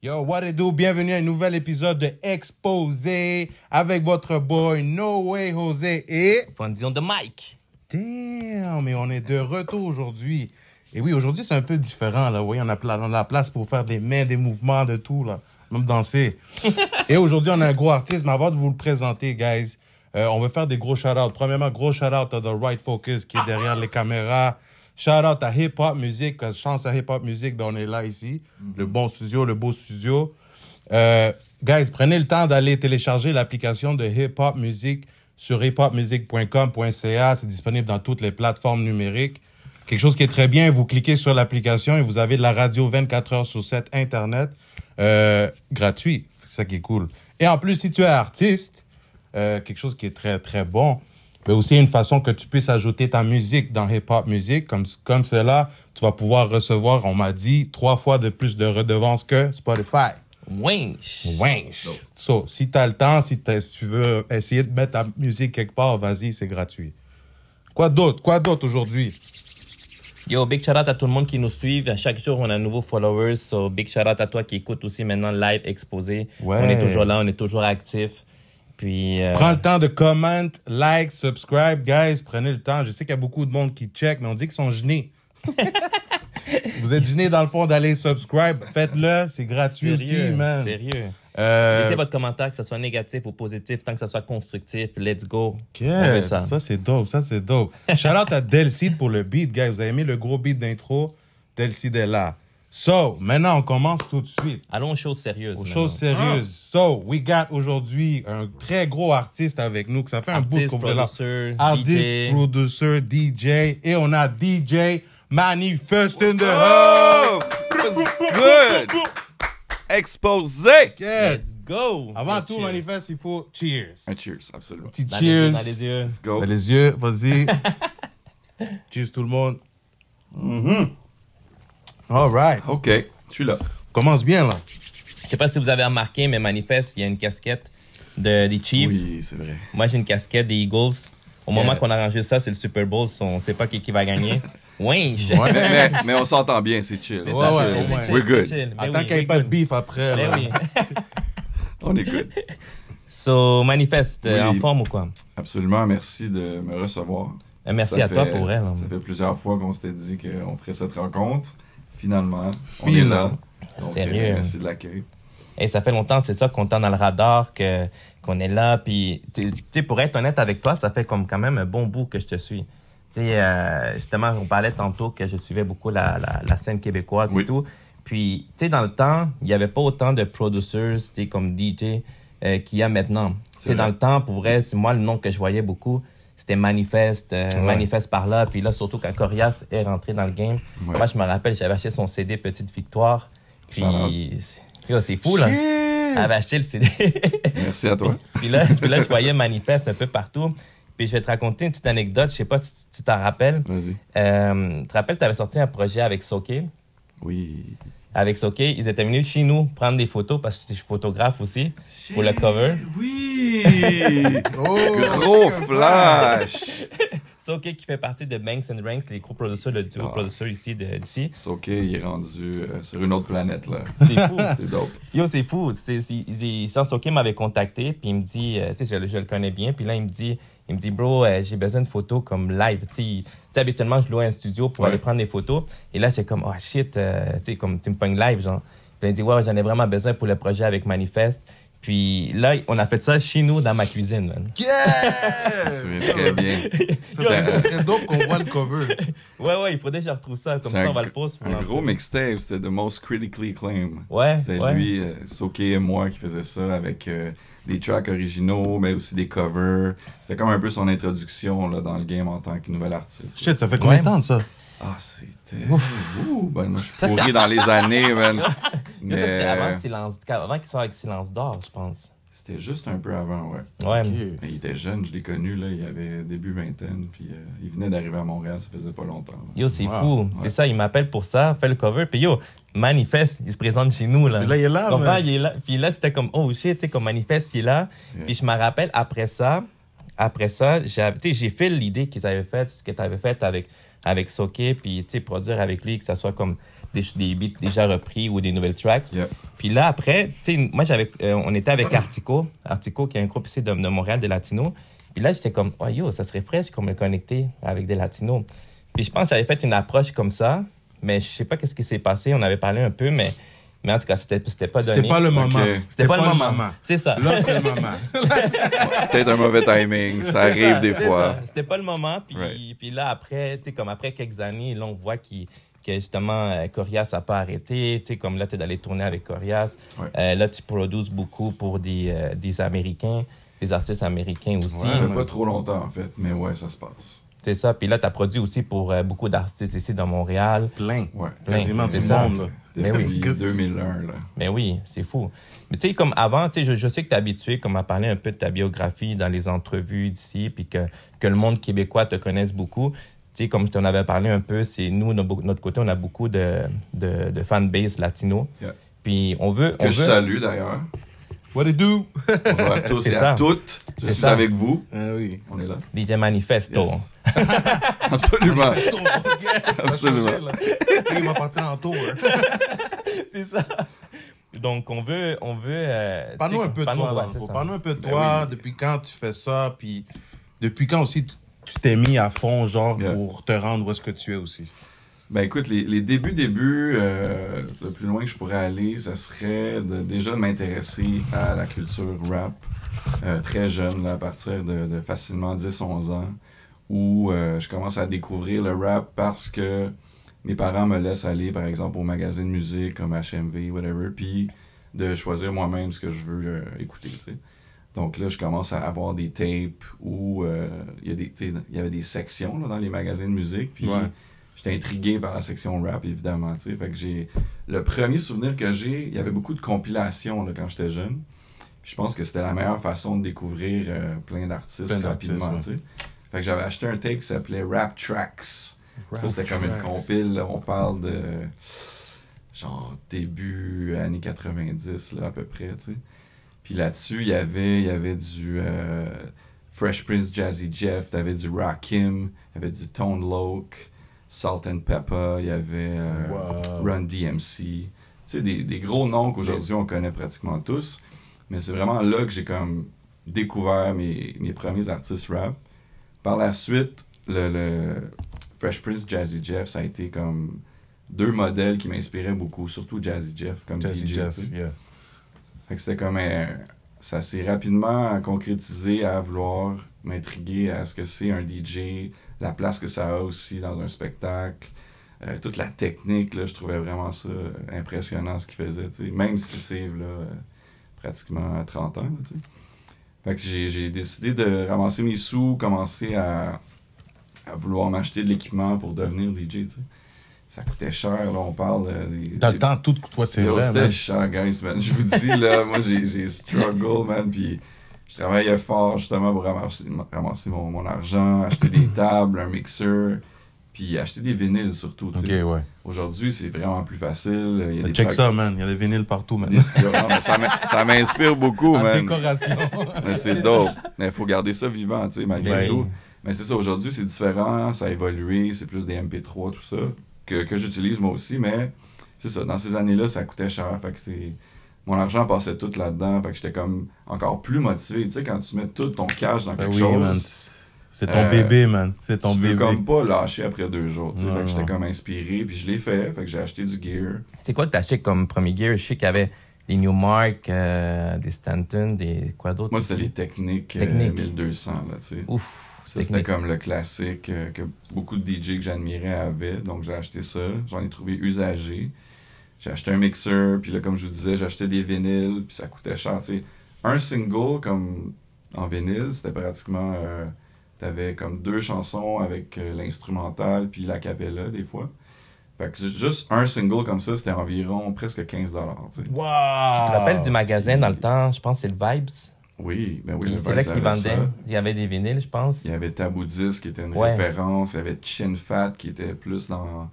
Yo, what it do? Bienvenue à un nouvel épisode de Exposé avec votre boy No Way José et... Fonzie on the mic. Damn, mais on est de retour aujourd'hui. Et oui, aujourd'hui, c'est un peu différent, là. Oui, on a la place pour faire des mains, des mouvements, de tout, là. Même danser. Et aujourd'hui, on a un gros artiste, mais avant de vous le présenter, guys, on veut faire des gros shout-outs. Premièrement, gros shout-out à The Right Focus qui est derrière les caméras. Shout-out à Hip Hop Music, parce que chance à Hip Hop Music, ben on est là ici. Le bon studio, le beau studio. Guys, prenez le temps d'aller télécharger l'application de Hip Hop Music sur hiphopmusic.com.ca. C'est disponible dans toutes les plateformes numériques. Quelque chose qui est très bien, vous cliquez sur l'application et vous avez de la radio 24 heures sur 7 Internet gratuit. C'est ça qui est cool. Et en plus, si tu es artiste, quelque chose qui est très, très bon, mais aussi une façon que tu puisses ajouter ta musique dans Hip Hop Music. Comme cela, tu vas pouvoir recevoir, on m'a dit, 3 fois de plus de redevances que Spotify. Winch. So, si tu as le temps, si tu veux essayer de mettre ta musique quelque part, vas-y, c'est gratuit. Quoi d'autre aujourd'hui? Yo, big shout out à tout le monde qui nous suit. À chaque jour, on a de nouveaux followers. So, big shout out à toi qui écoute aussi maintenant live Exposé. Ouais. On est toujours là, on est toujours actifs. Puis, Prends le temps de comment, like, subscribe. Guys, prenez le temps. Je sais qu'il y a beaucoup de monde qui check, mais on dit qu'ils sont gênés. Vous êtes gênés dans le fond d'aller subscribe. Faites-le, c'est gratuit aussi, man. Sérieux. Laissez votre commentaire, que ce soit négatif ou positif, tant que ça soit constructif. Let's go. On veut ça. Ça, c'est dope. Shout out à Delcide pour le beat, guys. Vous avez aimé le gros beat d'intro? Delcide est là. So, maintenant, on commence tout de suite. Allons aux choses sérieuses. Aux choses sérieuses. So, we got aujourd'hui un très gros artiste avec nous, que ça fait un bout qu'on voulait là. Artist, producer, DJ. Et on a DJ Manifest in the house. What's good? Exposé! Let's go. Avant tout, Manifest, il faut cheers. Un cheers, absolument. Petit Dans cheers. les yeux. Let's go. Dans les yeux, vas-y. Cheers tout le monde. All right. OK, je suis là. Commence bien, là. Je sais pas si vous avez remarqué, mais Manifest, il y a une casquette des Chiefs. Oui, c'est vrai. Moi, j'ai une casquette des Eagles. Au moment qu'on a arrangé ça, c'est le Super Bowl. On ne sait pas qui va gagner. Winch! Ouais. Mais on s'entend bien, c'est chill. C'est Ouais, ça, ouais, c'est au moins. chill, We're good. c'est chill. Mais Attends oui, qu'il n'y ait we're pas de good. beef après. Mais là. oui. On est good. So, Manifest, Oui. en forme ou quoi? Absolument, merci de me recevoir. Merci Ça à toi fait- pour elle. Ça fait plusieurs fois qu'on s'était dit qu'on ferait cette rencontre. Finalement, on est là. Donc, Sérieux? merci de l'accueil. Et ça fait longtemps, c'est ça, qu'on t'a dans le radar, qu'on est là. Puis, tu sais, pour être honnête avec toi, ça fait comme quand même un bon bout que je te suis. Tu sais, justement, on parlait tantôt que je suivais beaucoup la scène québécoise Oui. et tout. Puis, tu sais, dans le temps, il n'y avait pas autant de producers, tu sais, comme DJ qu'il y a maintenant. Tu sais, vrai. dans le temps, pour vrai, c'est moi le nom que je voyais beaucoup. C'était Manifest, Manifest par là. Puis là, surtout quand Corias est rentré dans le game. Ouais. Moi, je me rappelle, j'avais acheté son CD Petite Victoire. Puis, Shout yo, c'est fou, là. J'avais acheté le CD. Merci à toi. Puis là, je voyais Manifest un peu partout. Puis je vais te raconter une petite anecdote. Je sais pas si tu t'en rappelles. Vas-y. Tu te rappelles, tu avais sorti un projet avec Soké. Oui. Avec Soké, ils étaient venus chez nous prendre des photos parce que je suis photographe aussi pour le cover. Oui! Oh, Gros flash! Soké qui fait partie de Banks and Ranks, les gros producteurs, le duo producteur ici d'ici. C'est OK, il est rendu sur une autre planète, là. C'est fou. C'est dope. Yo, c'est fou. Sans Soké m'avait contacté, puis il me dit, tu sais, je le connais bien, puis là, il me dit, bro, j'ai besoin de photos comme live. Tu sais, habituellement, je louais un studio pour Ouais. aller prendre des photos. Et là, j'étais comme, oh shit, tu sais, comme tu me pognes live, genre. Puis il me dit, ouais, j'en ai vraiment besoin pour le projet avec Manifest. Puis là, on a fait ça chez nous, dans ma cuisine, man. Je me souviens très bien. Ça serait dope qu'on voit le cover. Ouais, il faudrait que je retrouve ça. Comme ça, on va le poster. Un gros mixtape, c'était The Most Critically Acclaimed. Ouais, C'était ouais. lui, Soké et moi qui faisait ça avec des tracks originaux, mais aussi des covers. C'était comme un peu son introduction là, dans le game en tant que nouvel artiste. Shit, ça fait combien de temps de ça? Ah, c'était... Ouh, ben, moi, je suis Ça, pourri c'était- dans les années, man. Mais ça, c'était Mais avant qu'il sorte avec Silence d'or, je pense. c'était juste un peu avant, ouais. Ouais. Mais il était jeune, je l'ai connu, là, il avait début vingtaine, puis il venait d'arriver à Montréal, ça faisait pas longtemps. là. Yo, c'est Wow. fou. C'est ça, il m'appelle pour ça, fait le cover. Puis yo, Manifest, il se présente chez nous, là. Puis là, il est là, Comprends? man. Il est là. Puis là, c'était comme, oh shit, tu sais, comme Manifest, il est là. Yeah. Puis je me rappelle, après ça, j'ai fait l'idée que tu avais faite avec Soké, puis tu sais, produire avec lui, que ça soit comme des beats déjà repris ou des nouvelles tracks. Yeah. Puis là, après, tu sais, moi, on était avec Artico, qui est un groupe ici de Montréal, de Latinos. Puis là, j'étais comme, oh yo, ça serait fraîche comme me connecter avec des Latinos. Puis je pense que j'avais fait une approche comme ça, mais je sais pas qu'est-ce qui s'est passé. On avait parlé un peu, mais en tout cas, c'était pas donné. C'était pas le moment. Okay. C'était pas le moment. C'est ça. Là, c'est le moment. Peut-être un mauvais timing, ça arrive des fois. Ça. C'était pas le moment. Puis, Right. puis là, après, tu sais, comme après quelques années, là, on voit que justement, Corias n'a pas arrêté. Tu sais, comme là, tu es allé tourner avec Corias. Ouais. Là, tu produis beaucoup pour des Américains, des artistes américains aussi. Ça fait pas trop longtemps, en fait, mais ouais, ça se passe. C'est ça. Puis là, tu as produit aussi pour beaucoup d'artistes ici dans Montréal. Plein. Ouais. Quasiment c'est tout le ça. monde, là. Mais oui. Depuis 2001, là. Mais oui, c'est fou. Mais tu sais, comme avant, tu sais, je sais que tu es habitué comme à parler un peu de ta biographie dans les entrevues d'ici, puis que le monde québécois te connaisse beaucoup. Tu sais, comme je t'en avais parlé un peu, c'est nous, de notre côté, on a beaucoup de fanbase latino. Yeah. Puis on veut... Que je salue, d'ailleurs. What it do? Bonjour à tous C'est et ça. à toutes. Je C'est suis ça. avec vous. Ah oui. On est là. DJ Manifesto. Yes. Absolument. Absolument. Il va partir en tour. C'est ça. Donc, on veut Parle-nous un peu de toi, ouais, dans le c'est fond. ça. Parle-nous un peu de Ben toi, oui. depuis quand tu fais ça, puis depuis quand aussi tu t'es mis à fond, genre, Yeah. pour te rendre où est-ce que tu es aussi. Ben écoute, les débuts, le plus loin que je pourrais aller, ça serait déjà de m'intéresser à la culture rap très jeune, là, à partir de facilement 10-11 ans, où je commence à découvrir le rap parce que mes parents me laissent aller, par exemple, au magasin de musique comme HMV, whatever, puis de choisir moi-même ce que je veux écouter, tu sais. Donc là, je commence à avoir des tapes où il y avait des sections là, dans les magasins de musique, puis Ouais. j'étais intrigué par la section rap, évidemment, tu sais. Fait que le premier souvenir que j'ai, il y avait beaucoup de compilations là, quand j'étais jeune. Puis je pense que c'était la meilleure façon de découvrir plein d'artistes Plein d'artistes, rapidement, ouais. tu sais. Fait que j'avais acheté un tape qui s'appelait Rap Tracks. Ça, c'était comme une compile, là. On parle de genre début années 90, là, à peu près, tu sais. Puis là-dessus, il y avait du Fresh Prince Jazzy Jeff, t'avais du Rakim, il y avait du Tone Loc, Salt and Pepper, il y avait Wow. Run DMC. Tu sais, des gros noms qu'aujourd'hui on connaît pratiquement tous. Mais c'est vraiment là que j'ai comme découvert mes premiers artistes rap. Par la suite, le Fresh Prince Jazzy Jeff, ça a été comme deux modèles qui m'inspiraient beaucoup, surtout Jazzy Jeff comme Jazzy DJ. Jeff, tu sais. yeah. Fait que c'était comme ça s'est rapidement concrétisé à vouloir m'intriguer à ce que c'est un DJ, la place que ça a aussi dans un spectacle, toute la technique, là, je trouvais vraiment ça impressionnant ce qu'il faisait, tu sais, même si c'est là, pratiquement 30 ans, là, tu sais. Fait que j'ai décidé de ramasser mes sous, commencer à vouloir m'acheter de l'équipement pour devenir DJ, tu sais. Ça coûtait cher, là, on parle Dans le temps, tout coûtait, c'est Yo, vrai, c'était man. cher, guys, man. Je vous dis, là, moi, j'ai struggle, man, puis je travaillais fort, justement, pour ramasser mon argent, acheter des tables, un mixeur, puis acheter des vinyles, surtout, tu Ok, sais. ouais. Aujourd'hui, c'est vraiment plus facile. Il y a des Check tracks- ça, man. Il y a des vinyles partout, man. Yo, non, mais ça m'inspire beaucoup, En man. décoration. Mais c'est dope. Mais il faut garder ça vivant, tu sais, malgré Ouais. tout. Mais c'est ça, aujourd'hui, c'est différent, ça a évolué, c'est plus des MP3, tout ça, que j'utilise moi aussi, mais c'est ça, dans ces années-là, ça coûtait cher, fait que mon argent passait tout là-dedans, fait que j'étais comme encore plus motivé, tu sais, quand tu mets tout ton cash dans quelque Ben oui, chose, man. C'est ton bébé, man. C'est ton tu veux bébé. comme pas lâcher après 2 jours, tu sais, Non, fait que j'étais non. comme inspiré, puis je l'ai fait que j'ai acheté du gear. C'est quoi que t'as acheté comme premier gear? Je sais qu'il y avait des Newmark, des Stanton, des quoi d'autre? Moi, c'était les techniques, Techniques. 1200, là, tu sais. Ouf. Ça, c'était comme le classique que beaucoup de DJ que j'admirais avaient. Donc, j'ai acheté ça. J'en ai trouvé usagé. J'ai acheté un mixeur. Puis là, comme je vous disais, j'ai acheté des vinyles. Puis ça coûtait cher. Tu sais, un single comme en vinyle, c'était pratiquement... t'avais comme 2 chansons avec l'instrumental puis l'acapella, des fois. Fait que juste un single comme ça, c'était environ presque 15$. Tu sais. Wow! Tu te rappelles du magasin dans le temps? Je pense que c'est le Vibes. Oui, ben oui. Puis le c'est là Vibes qu'ils avait ça. vendaient. Il y avait des vinyles, je pense. Il y avait Taboo Disc qui était une Ouais. référence. Il y avait Chin Fat qui était plus dans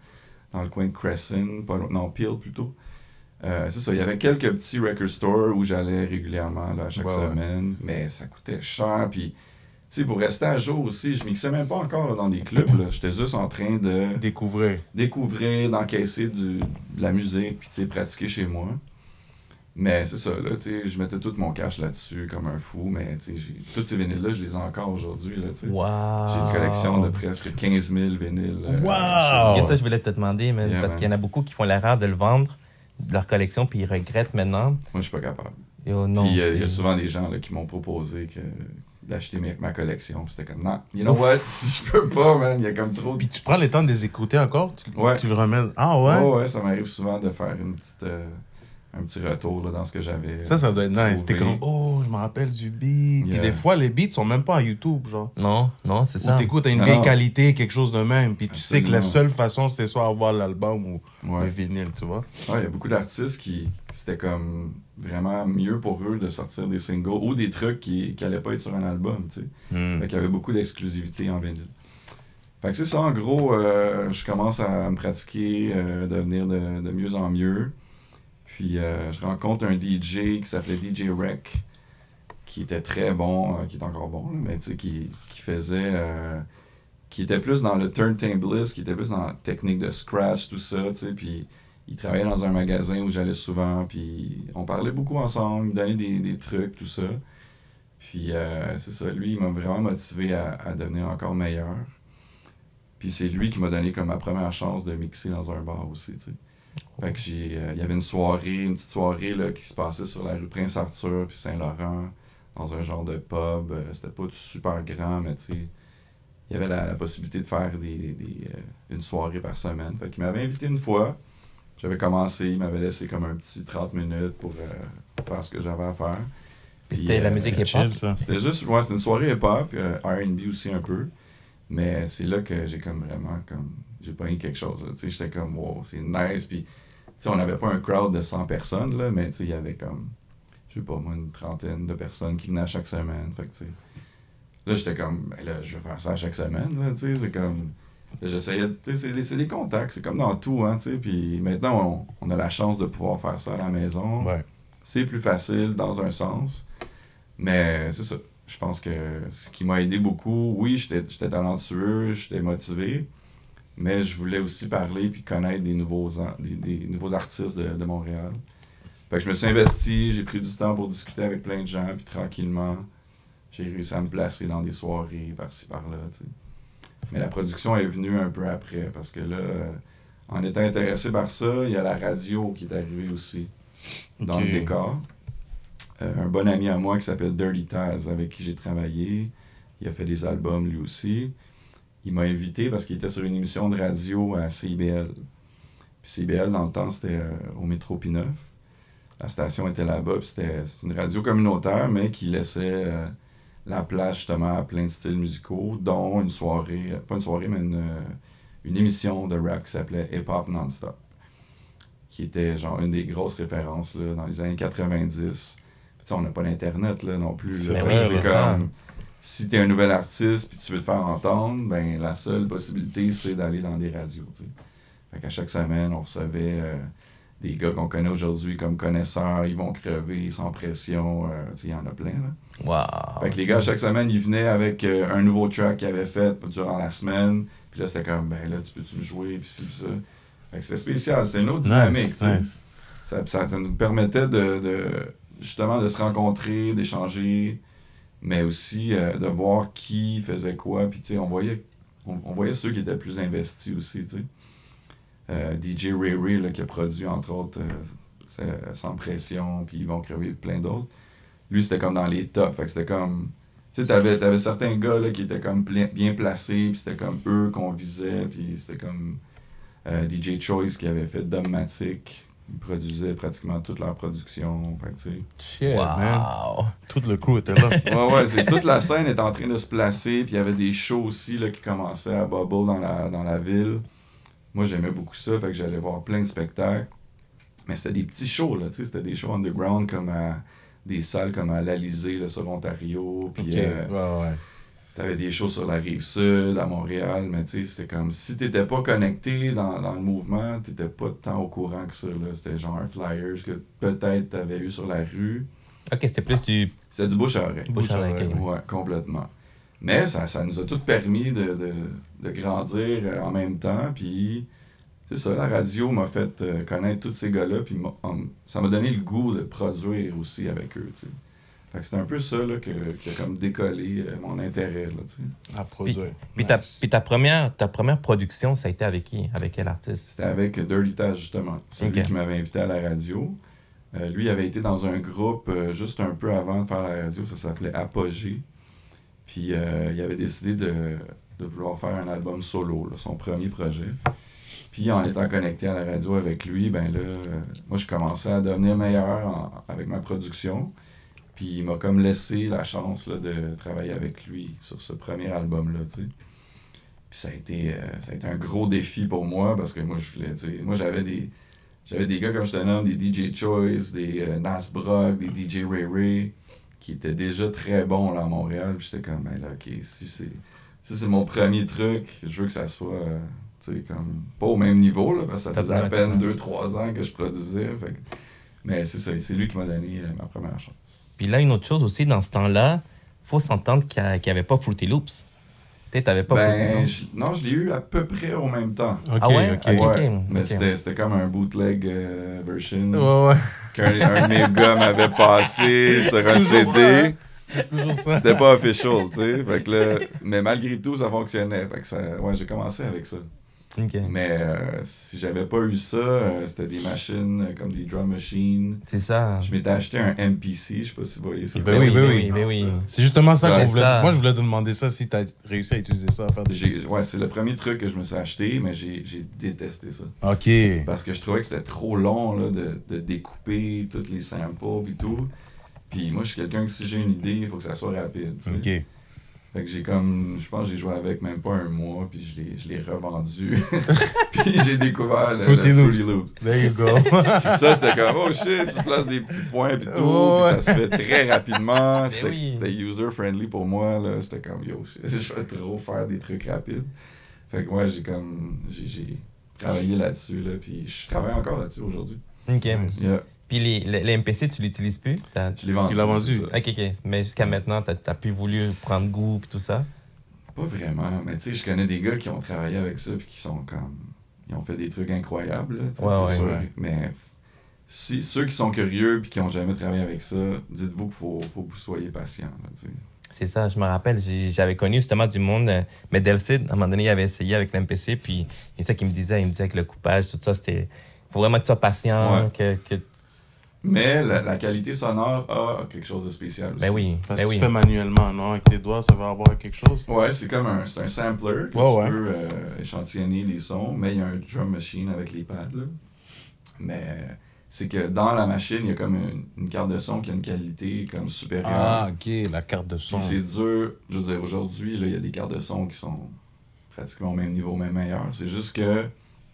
le coin de Crescent, Peel plutôt. C'est ça, il y avait quelques petits record stores où j'allais régulièrement là, chaque Ouais, ouais. semaine, mais ça coûtait cher. Puis sais, pour rester à jour aussi, je mixais même pas encore là, dans des clubs. Là. J'étais juste en train de découvrir, d'encaisser de la musique, puis tu sais, pratiquer chez moi. Mais c'est ça, là, tu sais, je mettais tout mon cash là-dessus comme un fou, mais tu sais, tous ces vinyles-là, je les ai encore aujourd'hui, là, tu sais. Wow! J'ai une collection de presque 15 000 vinyles. Wow! Et ça, je voulais te demander, parce qu'il y en a beaucoup qui font l'erreur de le vendre, de leur collection, puis ils regrettent maintenant. Moi, je suis pas capable. Yo, non, puis il y a souvent des gens là, qui m'ont proposé d'acheter ma collection, puis c'était comme, non, you know what, si je peux pas, man, il y a comme trop... Puis tu prends le temps de les écouter encore? Ouais. Tu le remets... Ah ouais? Ouais, ça m'arrive souvent de faire un petit retour là, dans ce que j'avais. Ça doit être nice. T'es comme, oh, je me rappelle du beat. Puis des fois, les beats sont même pas en YouTube, genre. Non, c'est ça. Ou t'écoutes à une vieille qualité, quelque chose de même. Puis tu sais que la seule façon, c'était soit avoir l'album ou le vinyle, tu vois. Ouais, il y a beaucoup d'artistes qui c'était comme vraiment mieux pour eux de sortir des singles ou des trucs qui allaient pas être sur un album, tu sais. Fait qu'il y avait beaucoup d'exclusivité en vinyle. Fait que c'est ça, en gros, je commence à me pratiquer, devenir de mieux en mieux. Puis je rencontre un DJ qui s'appelait DJ Rec, qui était très bon, qui est encore bon, là, mais tu sais, qui faisait... qui était plus dans le turntablist, qui était plus dans la technique de scratch, tout ça, tu sais, puis il travaillait dans un magasin où j'allais souvent, puis on parlait beaucoup ensemble, il me donnait des trucs, tout ça. Puis c'est ça, lui, il m'a vraiment motivé à devenir encore meilleur. Puis c'est lui qui m'a donné comme ma première chance de mixer dans un bar aussi, tu sais. Fait que il y avait une petite soirée là, qui se passait sur la rue Prince-Arthur puis Saint-Laurent, dans un genre de pub. C'était pas super grand, mais tu sais, il y avait la possibilité de faire une soirée par semaine. Fait qu'il m'avait invité une fois. J'avais commencé, il m'avait laissé comme un petit 30 minutes pour faire ce que j'avais à faire. Puis c'était la musique hip-hop? C'était juste, c'était une soirée hip-hop, R&B aussi un peu. Mais c'est là que j'ai comme vraiment, j'ai pas eu quelque chose. Tu sais, j'étais comme, wow, c'est nice. Puis, tu sais, on n'avait pas un crowd de 100 personnes, là, mais tu sais, il y avait comme, je sais pas moi, une trentaine de personnes qui venaient à chaque semaine. Fait que, tu sais, là, j'étais comme, ben là, je vais faire ça à chaque semaine, là, tu sais, c'est comme, là, j'essayais, tu sais, c'est des contacts, c'est comme dans tout, hein, tu sais. Puis maintenant, on a la chance de pouvoir faire ça à la maison. Ouais. C'est plus facile dans un sens, mais c'est ça. Je pense que ce qui m'a aidé beaucoup, oui, j'étais talentueux, j'étais motivé, mais je voulais aussi parler puis connaître des nouveaux artistes de Montréal. Fait que je me suis investi, j'ai pris du temps pour discuter avec plein de gens, puis tranquillement, j'ai réussi à me placer dans des soirées par-ci, par-là, tu sais. Mais la production est venue un peu après, parce que là, en étant intéressé par ça, il y a la radio qui est arrivée aussi dans le décor. Un bon ami à moi qui s'appelle Dirty Taz, avec qui j'ai travaillé. Il a fait des albums lui aussi. Il m'a invité parce qu'il était sur une émission de radio à CIBL. Puis CIBL, dans le temps, c'était au métro P9. La station était là-bas, puis c'était une radio communautaire, mais qui laissait la place justement à plein de styles musicaux, dont une soirée, pas une soirée, mais une émission de rap qui s'appelait Hip Hop Non-Stop, qui était genre une des grosses références là, dans les années 90. T'sais, on n'a pas l'internet là non plus. Là. Oui, c'est comme si t'es un nouvel artiste puis tu veux te faire entendre, ben la seule possibilité c'est d'aller dans des radios. T'sais. Fait qu'à chaque semaine, on recevait des gars qu'on connaît aujourd'hui comme connaisseurs, ils vont crever sans pression. Il y en a plein là. Wow. Fait que les gars, à chaque semaine, ils venaient avec un nouveau track qu'ils avaient fait durant la semaine. Puis là, c'était comme ben là, tu peux-tu le jouer, puis ci, puis ça. Fait que c'était spécial, c'est une autre dynamique. Nice. Ça nous permettait justement de se rencontrer, d'échanger, mais aussi de voir qui faisait quoi. Puis tu sais, on voyait ceux qui étaient plus investis aussi, tu sais. DJ Ray Ray là, qui a produit entre autres Sans Pression, puis Ils vont crever, plein d'autres. Lui, c'était comme dans les tops. Fait que c'était comme, tu sais, t'avais certains gars là, qui étaient comme bien placés, puis c'était comme eux qu'on visait, puis c'était comme DJ Choice qui avait fait Dogmatic. Ils produisaient pratiquement toute leur production. Fait que, tu sais. Shit, man. Tout le crew était là. Ouais, toute la scène était en train de se placer. Puis il y avait des shows aussi là, qui commençaient à bubble dans la ville. Moi, j'aimais beaucoup ça. Fait que j'allais voir plein de spectacles. Mais c'était des petits shows, là. Tu sais, c'était des shows underground comme à des salles comme à l'Alizé, là, sur l'Ontario. Puis t'avais des shows sur la Rive-Sud, à Montréal, mais tu sais, c'était comme, si t'étais pas connecté dans le mouvement, t'étais pas tant au courant que ça, là. C'était genre un flyers que peut-être t'avais eu sur la rue. Ok, c'était plus du... C'était du bouche à oreille. Bouche à oreille, ouais, complètement. Mais ça nous a tout permis de grandir en même temps. Puis, c'est ça, la radio m'a fait connaître tous ces gars-là. Puis, ça m'a donné le goût de produire aussi avec eux, tu sais. Fait que c'est un peu ça là, qui a comme décollé mon intérêt, là, tu sais. À produire. Puis Nice. ta première production, ça a été avec qui? Avec quel artiste? C'était avec Dirty Taz, justement. C'est lui Ok. qui m'avait invité à la radio. Lui, il avait été dans un groupe juste un peu avant de faire la radio. Ça s'appelait Apogée. Puis, il avait décidé de vouloir faire un album solo, là, son premier projet. Puis, en étant connecté à la radio avec lui, ben là, moi, je commençais à devenir meilleur avec ma production. Puis, il m'a comme laissé la chance là, de travailler avec lui sur ce premier album-là, tu sais. Puis ça a été un gros défi pour moi parce que moi, je voulais, tu sais, moi, j'avais des gars, comme je te nomme, des DJ Choice, des Nas Brock, des DJ Ray Ray, qui étaient déjà très bons là à Montréal. Puis j'étais comme, ben là, ok, si c'est mon premier truc, je veux que ça soit, tu sais, comme, pas au même niveau, là, parce que ça faisait à peine 2-3 ans que je produisais. Fait que, mais c'est ça, c'est lui qui m'a donné ma première chance. Puis là, une autre chose aussi, dans ce temps-là, faut s'entendre qu'il n'y avait pas Fruity Loops. Tu t'avais pas Ben, Fruity non, je l'ai eu à peu près au même temps. Ok, Ah ouais? ok. Ok. Ouais, mais ok. c'était comme un bootleg version Ouais, ouais. qu'un de mes gars m'avait passé sur un toujours ça, CD. hein? C'est toujours ça. C'était pas official, tu sais. Fait que là, mais malgré tout, ça fonctionnait. Fait que ça, ouais, j'ai commencé avec ça. Ok. Mais si j'avais pas eu ça, c'était des machines comme des drum machines. C'est ça. Je m'étais acheté un MPC, je sais pas si vous voyez ça. Ben oui, ben oui. C'est justement ça Ouais, qu'on c'est voulait. ça. Moi, je voulais te demander ça si t'as réussi à utiliser ça, à faire des. Ouais, c'est le premier truc que je me suis acheté, mais j'ai détesté ça. Ok. Parce que je trouvais que c'était trop long là, de découper toutes les samples et tout. Puis moi, je suis quelqu'un que si j'ai une idée, il faut que ça soit rapide. Tu sais. Ok. Fait que j'ai comme, je pense que j'ai joué avec même pas un mois, puis je l'ai revendu. Puis j'ai découvert le Fruity Fruity Loops. Loops. There you go. Puis ça, c'était comme, oh shit, tu places des petits points puis tout, Ouais. puis ça se fait très rapidement. C'était oui. c'était user-friendly pour moi, là. C'était comme, yo, je vais trop faire des trucs rapides. Fait que ouais, j'ai travaillé là-dessus, là, puis je travaille encore là-dessus aujourd'hui. Ok. Yeah. Puis les MPC, tu l'utilises plus? Je l'ai vendu. Il l'a vendu. c'est ça. Ok. Mais jusqu'à maintenant, t'as plus voulu prendre goût et tout ça? Pas vraiment, mais tu sais, je connais des gars qui ont travaillé avec ça, puis qui sont comme... Ils ont fait des trucs incroyables, là, tu sais, Ouais, c'est ouais, sûr. ouais. Mais si ceux qui sont curieux puis qui ont jamais travaillé avec ça, dites-vous qu'il faut que vous soyez patient, là, tu sais. C'est ça, je me rappelle, j'avais connu justement du monde, mais Delcid, à un moment donné, il avait essayé avec l'MPC, puis c'est ça qu'il me disait que le coupage, tout ça, c'était... Faut vraiment que tu sois patient, Ouais. que... Mais la qualité sonore a quelque chose de spécial aussi. Ben oui, Parce ben que oui. tu fais manuellement, non? Avec tes doigts, ça va avoir quelque chose. Ouais, c'est comme un sampler que Ouais, tu ouais. peux échantillonner les sons, mais il y a un drum machine avec les pads, là. Mais c'est que dans la machine, il y a comme une carte de son qui a une qualité comme supérieure. Ah, ok, la carte de son. Puis c'est dur, je veux dire, aujourd'hui, là, il y a des cartes de son qui sont pratiquement au même niveau, même meilleures. C'est juste que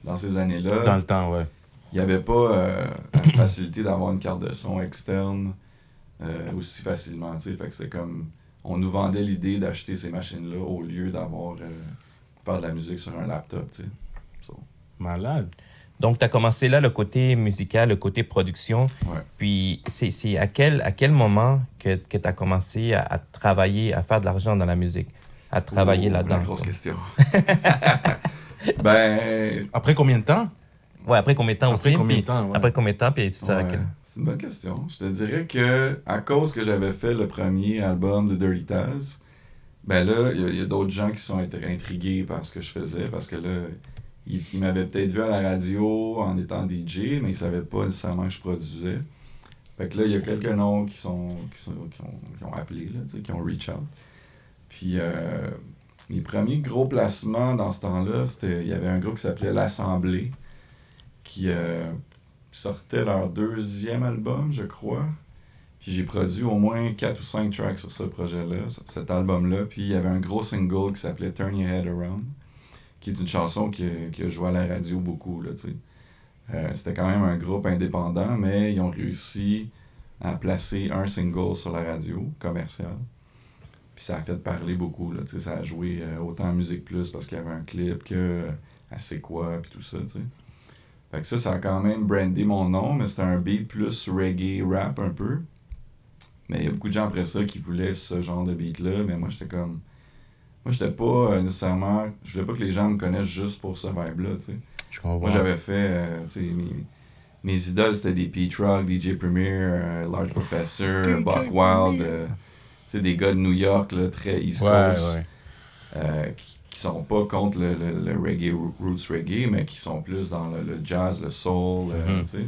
dans ces années-là, Dans le temps, ouais. il n'y avait pas la facilité d'avoir une carte de son externe aussi facilement, tu sais. Fait que c'est comme, on nous vendait l'idée d'acheter ces machines-là au lieu d'avoir faire de la musique sur un laptop, tu sais. So, Malade. Donc, tu as commencé là le côté musical, le côté production. ouais. Puis, c'est à quel moment que tu as commencé à travailler, à faire de l'argent dans la musique, à travailler Oh, là-dedans? la grosse question. Ben, Après combien de temps? Ouais, après combien de temps Après aussi? combien Puis de temps, ouais. Après combien de temps? Puis c'est ça. ouais, c'est une bonne question. Je te dirais que à cause que j'avais fait le premier album de Dirty Taz, ben là, il y a d'autres gens qui sont intrigués par ce que je faisais, parce que là, ils m'avaient peut-être vu à la radio en étant DJ, mais ils savaient pas nécessairement que je produisais. Fait que là, il y a quelques noms qui ont appelé, là, tu sais, qui ont reach out. Puis mes premiers gros placements dans ce temps-là, il y avait un groupe qui s'appelait L'Assemblée, qui sortait leur deuxième album, je crois. Puis j'ai produit au moins 4 ou 5 tracks sur ce projet-là, cet album-là. Puis il y avait un gros single qui s'appelait Turn Your Head Around, qui est une chanson qui a joué à la radio beaucoup, là, tu sais. C'était quand même un groupe indépendant, mais ils ont réussi à placer un single sur la radio commerciale. Puis ça a fait parler beaucoup, là, tu sais. Ça a joué autant à Musique Plus parce qu'il y avait un clip que à C'est quoi, puis tout ça, tu sais. Fait que ça a quand même brandé mon nom, mais c'était un beat plus reggae rap un peu. Mais il y a beaucoup de gens après ça qui voulaient ce genre de beat-là, mais moi j'étais comme, Moi, j'étais pas nécessairement... Je voulais pas que les gens me connaissent juste pour ce vibe-là, tu sais. Je comprends. Moi, j'avais fait, tu sais, mes idoles, c'était des Pete Rock, DJ Premier, Large Professor, Buck Wild, tu sais, des gars de New York, là, très East Coast, qui sont pas contre le reggae, roots reggae, mais qui sont plus dans le jazz, le soul, tu sais.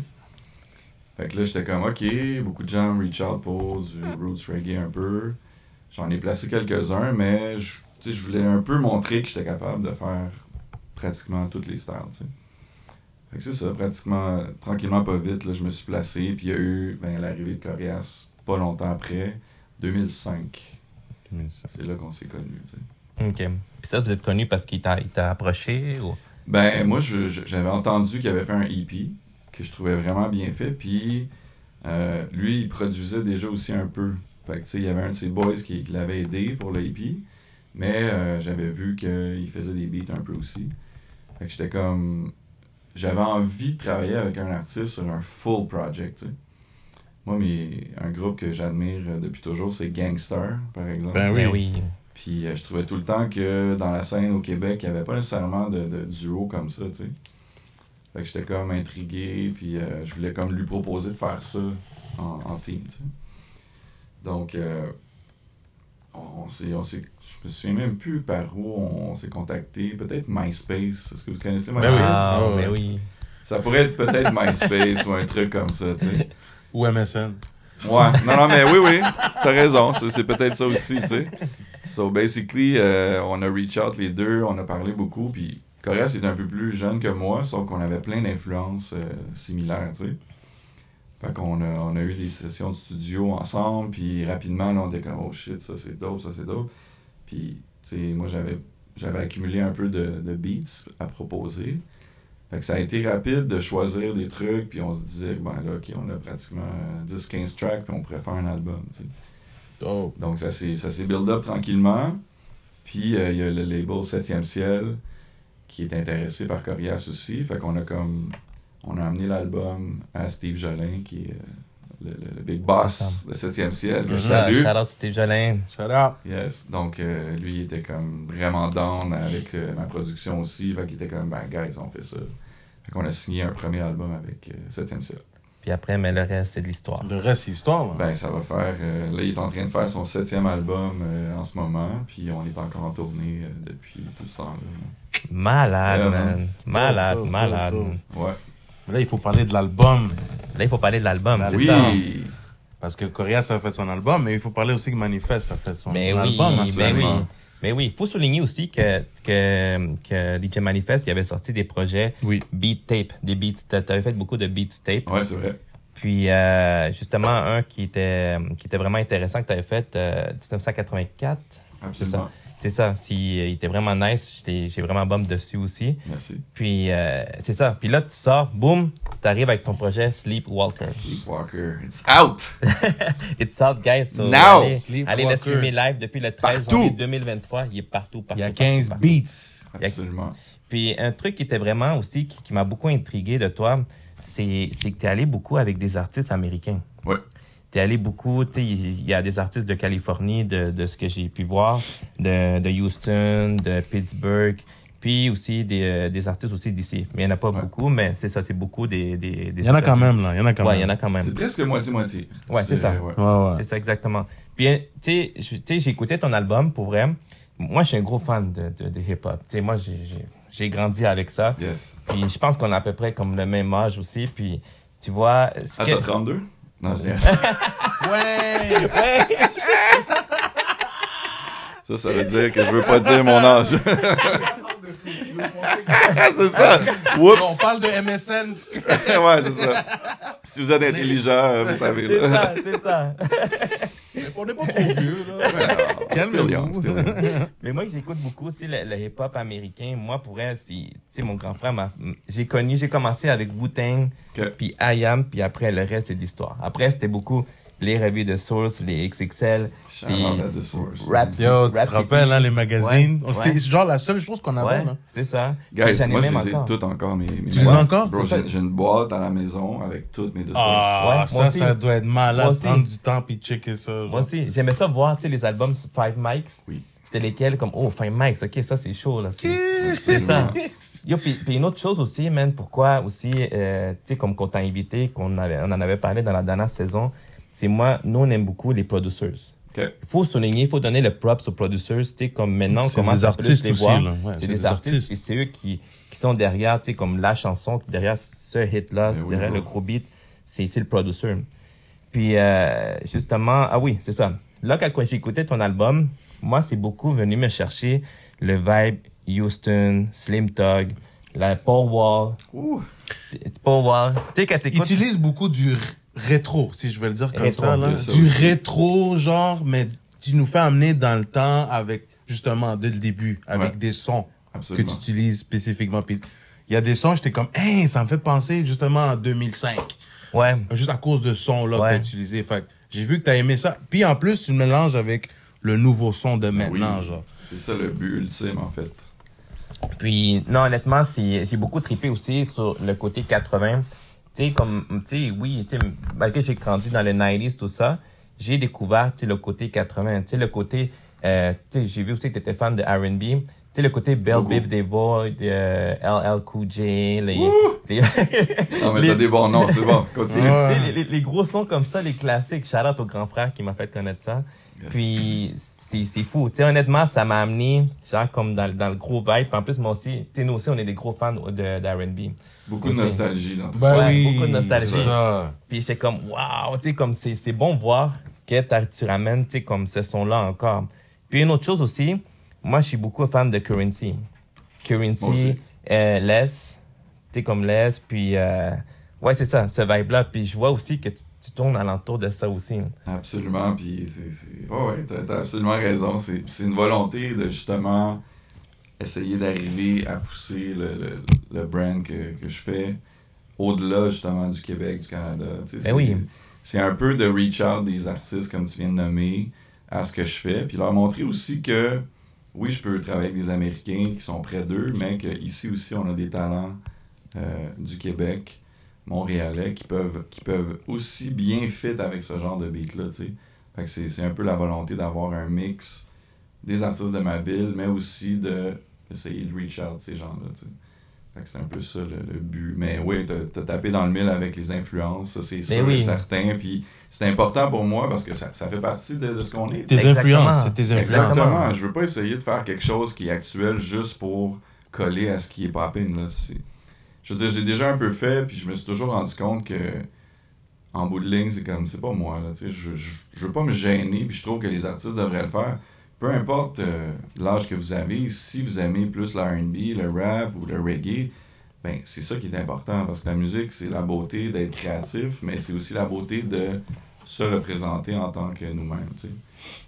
Fait que là, j'étais comme, OK, beaucoup de gens me reach out pour du roots reggae un peu. J'en ai placé quelques-uns, mais je voulais un peu montrer que j'étais capable de faire pratiquement toutes les styles, tu sais. Fait que c'est ça, pratiquement, tranquillement, pas vite, là, je me suis placé, puis il y a eu l'arrivée de Corias pas longtemps après, 2005. C'est là qu'on s'est connus, tu sais. OK. Puis ça, vous êtes connu parce qu'il t'a approché ou... Ben, moi, j'avais entendu qu'il avait fait un EP que je trouvais vraiment bien fait, puis lui, il produisait déjà aussi un peu. Fait que, tu sais, il y avait un de ses boys qui l'avait aidé pour le EP, mais j'avais vu qu'il faisait des beats un peu aussi. Fait que j'étais comme... J'avais envie de travailler avec un artiste sur un full project, tu sais. Moi, un groupe que j'admire depuis toujours, c'est Gangstar, par exemple. Ben oui. Puis je trouvais tout le temps que dans la scène au Québec, il n'y avait pas nécessairement de duo comme ça, tu sais. Fait que j'étais comme intrigué, puis je voulais comme lui proposer de faire ça en theme, tu sais. Donc, je me souviens même plus par où on s'est contacté. Peut-être MySpace. Est-ce que vous connaissez MySpace? Ben oui. Ça pourrait être peut-être MySpace ou un truc comme ça, tu sais. Ou MSN. Ouais. Non, mais oui. T'as raison. C'est peut-être ça aussi, tu sais. So, basically, on a reach out les deux. On a parlé beaucoup. Puis, Corias était un peu plus jeune que moi, sauf qu'on avait plein d'influences similaires, tu sais. Fait qu'on a eu des sessions de studio ensemble, puis rapidement, là, on était comme « Oh shit, ça c'est dope. » Puis, tu sais, moi, j'avais accumulé un peu de beats à proposer. Fait que ça a été rapide de choisir des trucs, puis on se disait, ben là, OK, on a pratiquement 10-15 tracks, puis on pourrait faire un album, tu sais. Dope. Donc, ça s'est build up tranquillement. Puis, il y a le label 7e Ciel qui est intéressé par Corias aussi. Fait qu'on a amené l'album à Steve Jolin, qui est le big boss de 7e Ciel. Salut. Shout out Steve Jolin. Shout out. Yes. Donc, lui, il était comme vraiment down avec ma production aussi. Fait qu'il était comme, ben, guys, on fait ça. Fait qu'on a signé un premier album avec 7e Ciel. Puis après, mais le reste, c'est de l'histoire. Le reste, c'est histoire. Là. Ben, ça va faire... là, il est en train de faire son 7e album en ce moment. Puis on est encore en tournée depuis tout ce temps-là. Malade, man. Malade. Ouais. Mais là, il faut parler de l'album. Là, il faut parler de l'album, c'est Oui. ça. Parce que Corias a fait son album, mais il faut parler aussi que Manifest a fait son album. Mais oui, il faut souligner aussi que DJ Manifest, il avait sorti des projets beat tape, des beats. Tu avais fait beaucoup de beat tape. Ouais, c'est vrai. Puis, justement, un qui était vraiment intéressant que tu avais fait, 1984. Absolument. C'est ça. Il était vraiment nice. J'ai vraiment bombe dessus aussi. Merci. Puis, c'est ça. Puis là, tu sors, boum, tu arrives avec ton projet Sleepwalker. Sleepwalker. It's out! It's out, guys. So, Now! Allez le streamer live depuis le 13 janvier 2023. Il est partout. Il y a 15 beats. Absolument. Puis, un truc qui était vraiment aussi, qui m'a beaucoup intrigué de toi, c'est que tu es allé beaucoup avec des artistes américains. Ouais. T'es allé beaucoup, tu sais, il y a des artistes de Californie, de ce que j'ai pu voir, de Houston, de Pittsburgh, puis aussi des artistes aussi d'ici. Mais il n'y en a pas beaucoup, mais c'est ça, c'est beaucoup des il y en a quand même, là. Il y en a quand même. Il y en a quand même. C'est presque moitié-moitié. Ouais, c'est ça. Ouais. C'est ça, exactement. Puis, tu sais, j'ai écouté ton album, pour vrai. Moi, je suis un gros fan de hip-hop. Tu sais, moi, j'ai grandi avec ça. Yes. Puis, je pense qu'on a à peu près comme le même âge aussi. Puis, tu vois... T'as 32? Non, je dis. Ouais! Ça veut dire que je veux pas dire mon âge. C'est ça. Oups. On parle de MSN. Ouais, c'est ça. Si vous êtes intelligent, vous savez. C'est ça. On n'est pas trop vieux, là. Calme-vous. Mais moi, j'écoute beaucoup aussi le hip-hop américain. Moi, pour elle, tu sais, mon grand frère j'ai commencé avec Wu-Tang, puis I Am, puis après, le reste, c'est de l'histoire. Après, c'était beaucoup les revues de Source, les XXL. Shout out à The Source. Yo, tu te rappelles, hein, les magazines? Ouais, C'était genre la seule chose qu'on avait, Ouais, là. c'est ça. Guys, Puis j'en ai moi, je même les ai encore. toutes encore, mes Tu les as encore? Bro, C'est ça. j'ai une boîte à la maison avec toutes mes The Source. Ah, Ouais, moi aussi. ça doit être malade, Moi aussi. prendre du temps puis checker ça. genre. Moi aussi, j'aimais ça voir, tu sais, les albums sur Five Mics. Oui. C'était lesquels, comme, oh, Five Mics, ok, ça c'est chaud, là. C'est ça. Yo, puis une autre chose aussi, man, pourquoi aussi, tu sais, comme qu'on t'a invité, on en avait parlé dans la dernière saison, c'est nous, on aime beaucoup les producers. OK. Il faut souligner, il faut donner le props aux producers, tu sais, comme maintenant, on C'est commence des à plus artistes les aussi, voir. là. Ouais, c'est des artistes, et c'est eux qui sont derrière, tu sais, comme la chanson, derrière ce hit-là, Ben oui, derrière bro. le gros beat, c'est le producer. Puis, justement, ah oui, c'est ça. Là, quand j'ai écouté ton album, moi, c'est beaucoup venu me chercher le vibe Houston, Slim Thug, la Paul Wall. Ouh. Paul Wall. Tu sais, quand t'écoutes... Utilise beaucoup du rétro, si je vais le dire comme Rétro, ça, là. bien sûr Du aussi. rétro, genre, mais tu nous fais amener dans le temps avec, justement, dès le début, avec Ouais. des sons Absolument. que tu utilises spécifiquement. Puis il y a des sons, j'étais comme, hey, ça me fait penser justement en 2005. Ouais. Juste à cause de son là Ouais. que tu as utilisé. Fait que j'ai vu que tu as aimé ça. Puis en plus, tu le mélanges avec le nouveau son de maintenant, Oui. genre. C'est ça le but ultime, en fait. Puis, non, honnêtement, j'ai beaucoup trippé aussi sur le côté 80. Tu sais, comme, tu sais, oui, tu sais, malgré que j'ai grandi dans les 90s, tout ça, j'ai découvert, tu sais, le côté 80. Tu sais, le côté, tu sais, j'ai vu aussi que tu étais fan de R&B. Tu sais, le côté Bell Beaucoup. Biv DeVoe, LL Cool J, les Non, mais Les- t'as des bons noms, c'est bon. Continue. Ouais. tu sais, les gros sons comme ça, les classiques. Shout out au grand frère qui m'a fait connaître ça. Yes. Puis, c'est fou. Tu sais, honnêtement, ça m'a amené, genre, comme dans le gros vibe. Puis en plus, moi aussi, tu sais, nous aussi, on est des gros fans d'R&B. Beaucoup de Aussi. nostalgie dans tout Ben ça. Ouais, oui, beaucoup de nostalgie. c'est ça. Puis j'étais comme, waouh, tu sais, comme c'est bon de voir que tu ramènes, tu sais, comme ce son-là encore. Puis une autre chose aussi, moi, je suis beaucoup fan de Currency. Moi Currency, aussi. Les, tu sais, comme Les, puis ouais, c'est ça, ce vibe-là. Puis je vois aussi que tu tournes alentour de ça aussi. Absolument, puis ouais, t'as absolument raison. C'est une volonté de justement essayer d'arriver à pousser le brand que je fais au-delà justement du Québec, du Canada. Tu sais, Ben oui. C'est un peu de reach out des artistes, comme tu viens de nommer, à ce que je fais, puis leur montrer aussi que oui, je peux travailler avec des Américains qui sont près d'eux, mais qu'ici aussi, on a des talents du Québec, montréalais, qui peuvent aussi bien fit avec ce genre de beat-là, tu sais. Fait que c'est un peu la volonté d'avoir un mix des artistes de ma ville, mais aussi d'essayer de reach out ces gens-là, tu sais. Fait que c'est un peu ça le but. Mais oui, t'as tapé dans le mille avec les influences, ça c'est sûr et certain. Puis c'est important pour moi parce que ça fait partie de ce qu'on est. Tes Exactement. influences, c'est tes influences. Exactement. Je veux pas essayer de faire quelque chose qui est actuel juste pour coller à ce qui est popping, là. Je veux dire, je l'ai déjà un peu fait, puis je me suis toujours rendu compte que en bout de ligne, c'est comme, c'est pas moi, là, tu sais, je veux pas me gêner, puis je trouve que les artistes devraient le faire. Peu importe l'âge que vous avez, si vous aimez plus le R&B, le rap ou le reggae, ben c'est ça qui est important, parce que la musique, c'est la beauté d'être créatif, mais c'est aussi la beauté de se représenter en tant que nous-mêmes, tu sais.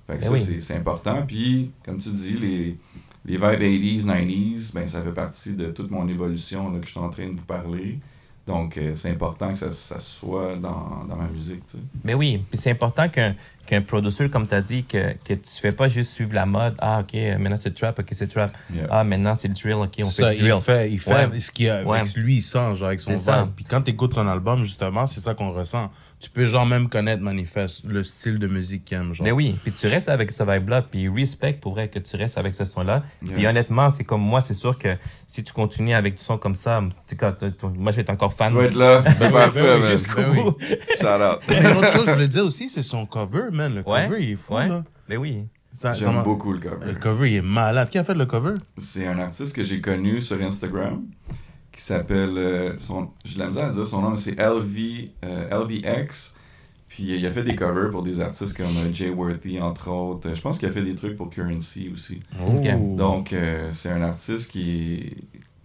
Fait que ça, oui. c'est important, puis, comme tu dis, les vibes 80s, 90s, ben ça fait partie de toute mon évolution là, que je suis en train de vous parler. Donc, c'est important que ça soit dans ma musique, tu sais. Mais oui, puis c'est important qu'un producer, comme tu as dit, que tu fais pas juste suivre la mode. Ah, OK, maintenant c'est trap, OK, c'est trap. Yeah. Ah, maintenant c'est le drill, OK, on Ça, fait du drill. il fait Ouais. ce qu'il a, Ouais. avec lui, il sent, genre, avec son C'est ça. vibe. Puis quand t'écoutes son album, justement, c'est ça qu'on ressent. Tu peux, genre, même connaître, manifeste, le style de musique qu'il aime, genre. Mais oui, puis tu restes avec ce vibe-là, puis respect pour vrai que tu restes avec ce son-là. Yeah. Puis honnêtement, c'est comme moi, c'est sûr que si tu continues avec du son comme ça, tu sais, moi je vais être encore fan. Tu vas être là, c'est parfait, ben oui, man. jusqu'au bout. Shout out. Mais une autre chose, je voulais dire aussi, c'est son cover, man. Le Ouais. cover, il est fou, Ouais. là. Mais oui. J'aime beaucoup le cover. Le cover, il est malade. Qui a fait le cover? C'est un artiste que j'ai connu sur Instagram qui s'appelle, j'ai de la misère à dire son nom, mais c'est LVX. Puis il a fait des covers pour des artistes comme Jay Worthy, entre autres. Je pense qu'il a fait des trucs pour Currency aussi. Ok. Donc, c'est un artiste qui est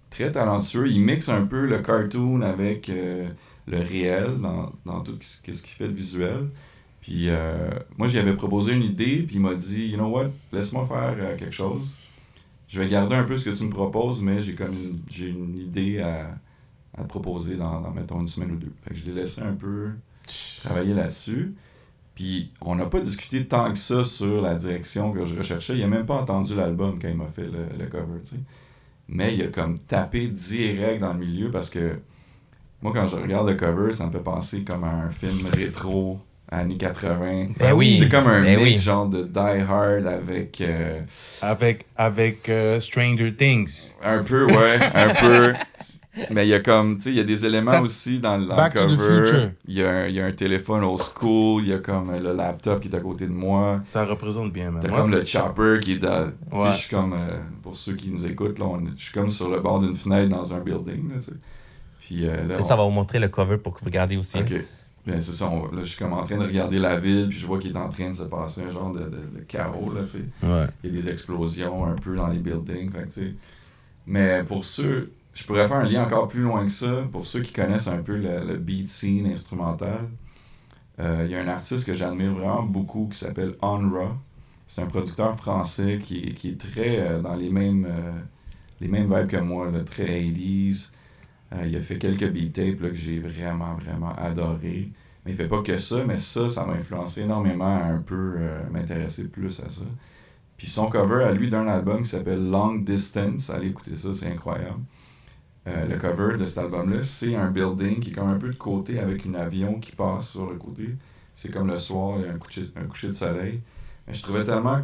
très talentueux. Il mixe un peu le cartoon avec le réel dans tout ce qu'il fait de visuel. Puis moi, j'y avais proposé une idée, puis il m'a dit, you know what, laisse-moi faire quelque chose. Je vais garder un peu ce que tu me proposes, mais j'ai une idée à te proposer dans, mettons, une semaine ou deux. Fait que je l'ai laissé un peu travailler là-dessus. Puis on n'a pas discuté tant que ça sur la direction que je recherchais. Il n'a même pas entendu l'album quand il m'a fait le cover, tu sais. Mais il a comme tapé direct dans le milieu parce que moi, quand je regarde le cover, ça me fait penser comme à un film rétro, années 80. Ben oui. C'est comme un Ben mix oui. genre de Die Hard avec... Avec Stranger Things. un peu, ouais, un peu. Mais il y a comme, tu sais, il y a des éléments Ça- aussi dans le Back to the cover. Future. Il y a un téléphone old school, il y a comme le laptop qui est à côté de moi. Ça représente bien, man. T'as Moi, comme le chopper qui est dans... Tu sais, Ouais. je suis comme... pour ceux qui nous écoutent, là, je suis comme sur le bord d'une fenêtre dans un building, là, tu sais. Puis là... Ça va vous montrer le cover pour que vous regardiez aussi. OK. Bien, c'est ça. Là, je suis comme en train de regarder la ville, puis je vois qu'il est en train de se passer un genre de chaos, là, tu sais. Ouais. Il y a des explosions un peu dans les buildings, fait que, tu sais. Mais pour ceux... Je pourrais faire un lien encore plus loin que ça. Pour ceux qui connaissent un peu le beat scene instrumental, il y a un artiste que j'admire vraiment beaucoup qui s'appelle Onra. C'est un producteur français qui est très dans les mêmes vibes que moi, là, très 80s. Il a fait quelques beat tapes là, que j'ai vraiment, vraiment adoré. Mais il fait pas que ça, mais ça m'a influencé énormément à un peu m'intéresser plus à ça. Puis son cover à lui d'un album qui s'appelle Long Distance, allez écouter ça, c'est incroyable. Le cover de cet album-là, c'est un building qui est comme un peu de côté avec un avion qui passe sur le côté. C'est comme le soir, il y a un coucher de soleil. Mais je trouvais tellement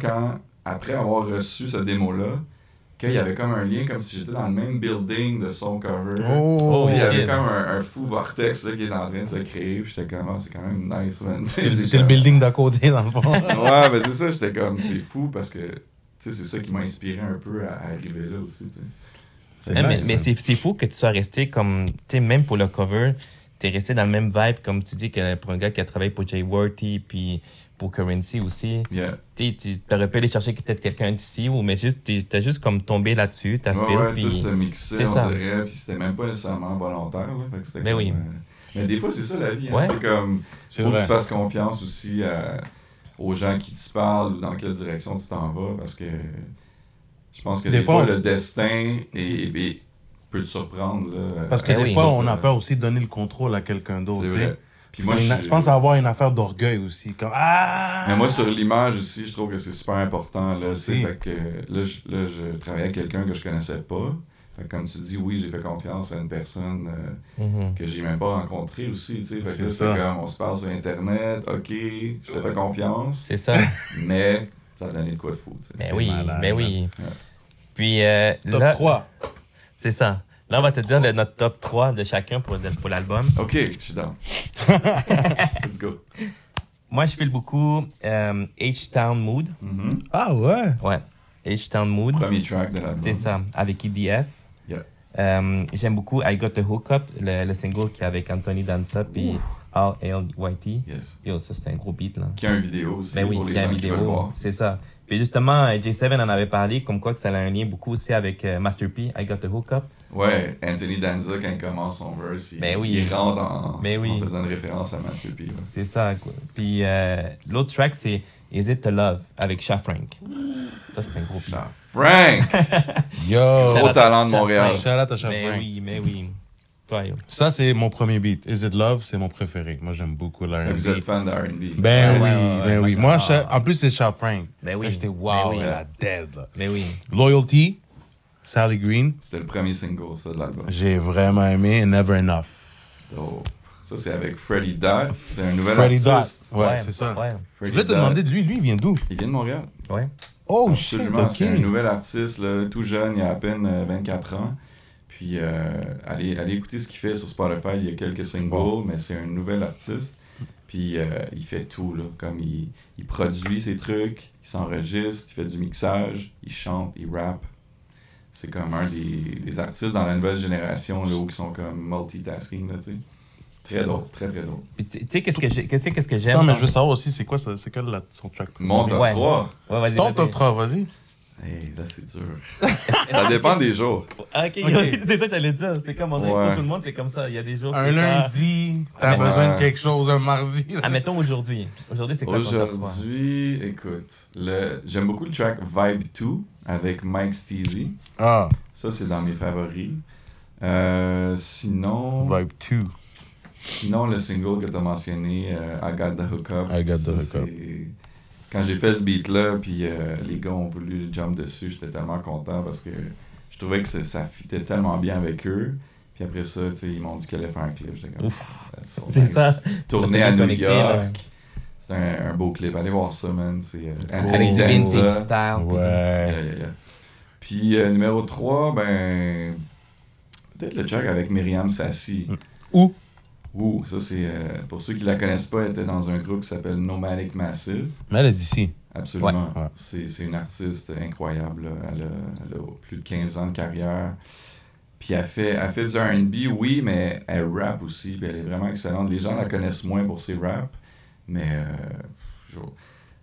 après avoir reçu ce démo-là, qu'il y avait comme un lien, comme si j'étais dans le même building de son cover. Oh, Il y avait shit. comme un fou vortex là, qui est en train de se créer. Puis j'étais comme, c'est quand même nice, man. C'est le building d'à côté, dans le fond. Ouais, mais c'est ça, j'étais comme, c'est fou parce que, tu sais, c'est ça qui m'a inspiré un peu à arriver là aussi, tu sais. Mais c'est fou que tu sois resté comme, tu sais, même pour le cover, t'es resté dans le même vibe, comme tu dis, que pour un gars qui a travaillé pour Jay Worthy, puis pour Currency aussi. Yeah. Tu aurais pu aller chercher peut-être quelqu'un d'ici, mais juste, t'as juste comme tombé là-dessus, t'as fait, Ouais, puis... tout se mixait, c'est on ça. dirait, puis c'était même pas nécessairement volontaire, là. Fait que c'était Mais comme, oui. Mais des fois, c'est ça la vie, hein. Ouais. C'est comme, C'est faut que vrai. tu fasses confiance aussi aux gens à qui tu parles ou dans quelle direction tu t'en vas, parce que je pense que Des des fois, fois, le destin peut te surprendre, là. Parce que Eh des oui. fois, on a peur aussi de donner le contrôle à quelqu'un d'autre, C'est tu sais. vrai. Puis moi, Je pense avoir une affaire d'orgueil aussi. Comme, Mais moi, sur l'image aussi, je trouve que c'est super important. Ça Là, aussi. fait que, là, je travaillais avec quelqu'un que je connaissais pas. Fait que, comme tu dis, oui, j'ai fait confiance à une personne Mhm. que j'ai même pas rencontrée aussi. Fait que C'est là, ça. c'est comme, on se parle sur Internet, ok, je te fais confiance, C'est ça. mais ça a donné de quoi de fou. tu sais. Ben C'est oui, malade, ben man. oui. Ouais. Puis Top là, 3. c'est ça. Là, on va te dire notre top 3 de chacun pour l'album. Ok, je suis down. Let's go. Moi, je file beaucoup H-Town Mood. Mhm. Ah ouais? Ouais, H-Town Mood. Premier track de l'album. C'est ça, avec EDF. Yeah. J'aime beaucoup I Got the Hookup, le single qui est avec Anthony Danza puis R.L.Y.T. Yes. Yo, ça, c'est un gros beat, là. Qui a une vidéo aussi Ben oui, pour les il y a gens une qui veulent vidéo, voir. c'est ça. Puis justement, J7 en avait parlé, comme quoi que ça a un lien beaucoup aussi avec Master P, I Got the Hookup. Ouais, Anthony Danza, quand il commence son verse, Ben oui. il rentre en faisant une référence à Master P. là. C'est ça, quoi. Puis l'autre track, c'est Is It to Love avec Sha Frank. Ça, c'est un gros beat. Frank! Yo! Gros talent de Montréal. Shout out à Chef Mais Frank. mais oui. Toi, yo. Ça, c'est mon premier beat. Is It Love, c'est mon préféré. Moi, j'aime beaucoup l'R&B. Vous êtes fan de R&B. Ben Ouais, oui, ouais, ben ouais, oui. moi, Moi, en plus, c'est Chef Frank. Ben oui. Là, j'étais Ben wow, oui. la dead. Là. Mais oui. Loyalty, Sally Green. C'était le premier single, ça, de l'album. J'ai vraiment aimé Never Enough. Oh. Ça, c'est avec Freddie Dot. C'est un nouvel Freddie Dot. artiste. Ouais, c'est ça. Ouais. Je Freddie voulais te Dot. demander de lui. Lui, il vient d'où? Il vient de Montréal. Ouais. Oh, shit, Absolument. ok. C'est un nouvel artiste, là, tout jeune, il a à peine 24 ans. Puis, allez écouter ce qu'il fait sur Spotify. Il y a quelques singles, Bon. mais c'est un nouvel artiste. Puis, il fait tout, là. Comme il produit ses trucs, il s'enregistre, il fait du mixage, il chante, il rappe. C'est comme un des artistes dans la nouvelle génération, là, où ils sont comme multitasking, là, tu sais. Très drôle, très, très drôle. Puis tu sais, qu'est-ce que j'aime? Non, mais dans- je veux savoir aussi, c'est quoi son track? Mon top Ouais. 3. Ouais, vas-y, Ton vas-y. top 3, vas-y. Hey, là, c'est dur. Ça dépend des jours. Ah, ok, c'est ça que j'allais dire. C'est comme on dirait que Ouais. pour tout le monde, c'est comme ça. Il y a des jours. Un c'est ça. lundi, t'as Ouais. besoin de quelque chose, un mardi. là. Ah, mettons aujourd'hui. Aujourd'hui, c'est quoi ton top 3? Aujourd'hui, écoute, j'aime beaucoup le track Vibe 2 avec Mike Steezy. Ah, Ça, c'est dans mes favoris. Sinon, Vibe 2. Sinon, le single que tu as mentionné, I Got the Hookup. I Got the Hookup. Quand j'ai fait ce beat-là, puis les gars ont voulu jump dessus, j'étais tellement content parce que je trouvais que ça fitait tellement bien avec eux. Puis après ça, ils m'ont dit qu'ils allaient faire un clip. J'étais comme, c'est nice. ça. Tourné à New connecté, York. là. C'est un beau clip. Allez voir ça, man. C'est Avec Anthony du Danza. vintage style. Ouais. Yeah. Puis numéro 3, ben... peut-être le track avec Myriam Sassi. Où? Ça c'est... pour ceux qui la connaissent pas, elle était dans un groupe qui s'appelle Nomadic Massive. Mais elle est d'ici. Absolument. Ouais. C'est une artiste incroyable. Là. Elle a plus de 15 ans de carrière. Puis elle fait du R&B, oui, mais elle rappe aussi. Puis elle est vraiment excellente. Les gens la connaissent moins pour ses raps. Mais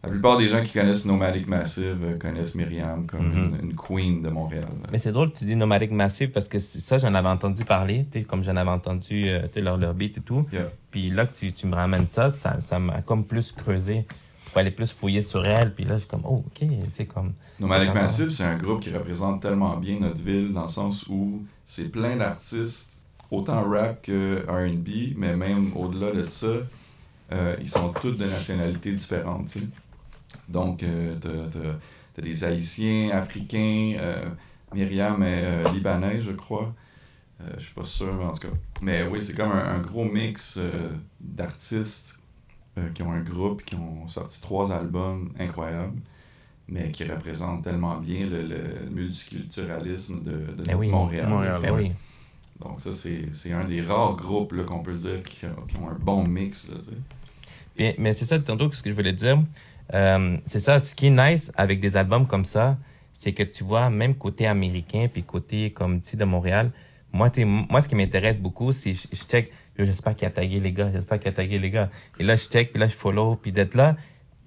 la plupart des gens qui connaissent Nomadic Massive connaissent Myriam comme une queen de Montréal. Mais c'est drôle que tu dis Nomadic Massive parce que ça, j'en avais entendu parler, comme j'en avais entendu leur beat et tout. Yeah. Puis là que tu me ramènes ça m'a comme plus creusé. Je peux aller plus fouiller sur elle. Puis là, je suis comme, oh, OK, c'est comme... Nomadic Massive, c'est un groupe qui représente tellement bien notre ville dans le sens où c'est plein d'artistes, autant rap que R&B, mais même au-delà de ça, ils sont tous de nationalités différentes, tu sais. Donc, t'as des Haïtiens, Africains, Myriam est libanaise, je crois. Je suis pas sûr, mais en tout cas. Mais oui, c'est comme un gros mix d'artistes qui ont un groupe, qui ont sorti 3 albums incroyables, mais qui représentent tellement bien le multiculturalisme de Montréal. Oui. Donc ça, c'est un des rares groupes là, qu'on peut dire qui ont un bon mix. Là, tu sais. Puis, mais c'est ça, tantôt, ce que je voulais dire. C'est ça, ce qui est nice avec des albums comme ça, c'est que tu vois, même côté américain, puis côté comme de Montréal, moi, ce qui m'intéresse beaucoup, c'est je check, j'espère qu'il a tagué les gars, Et là, je check, puis là, je follow, puis d'être là.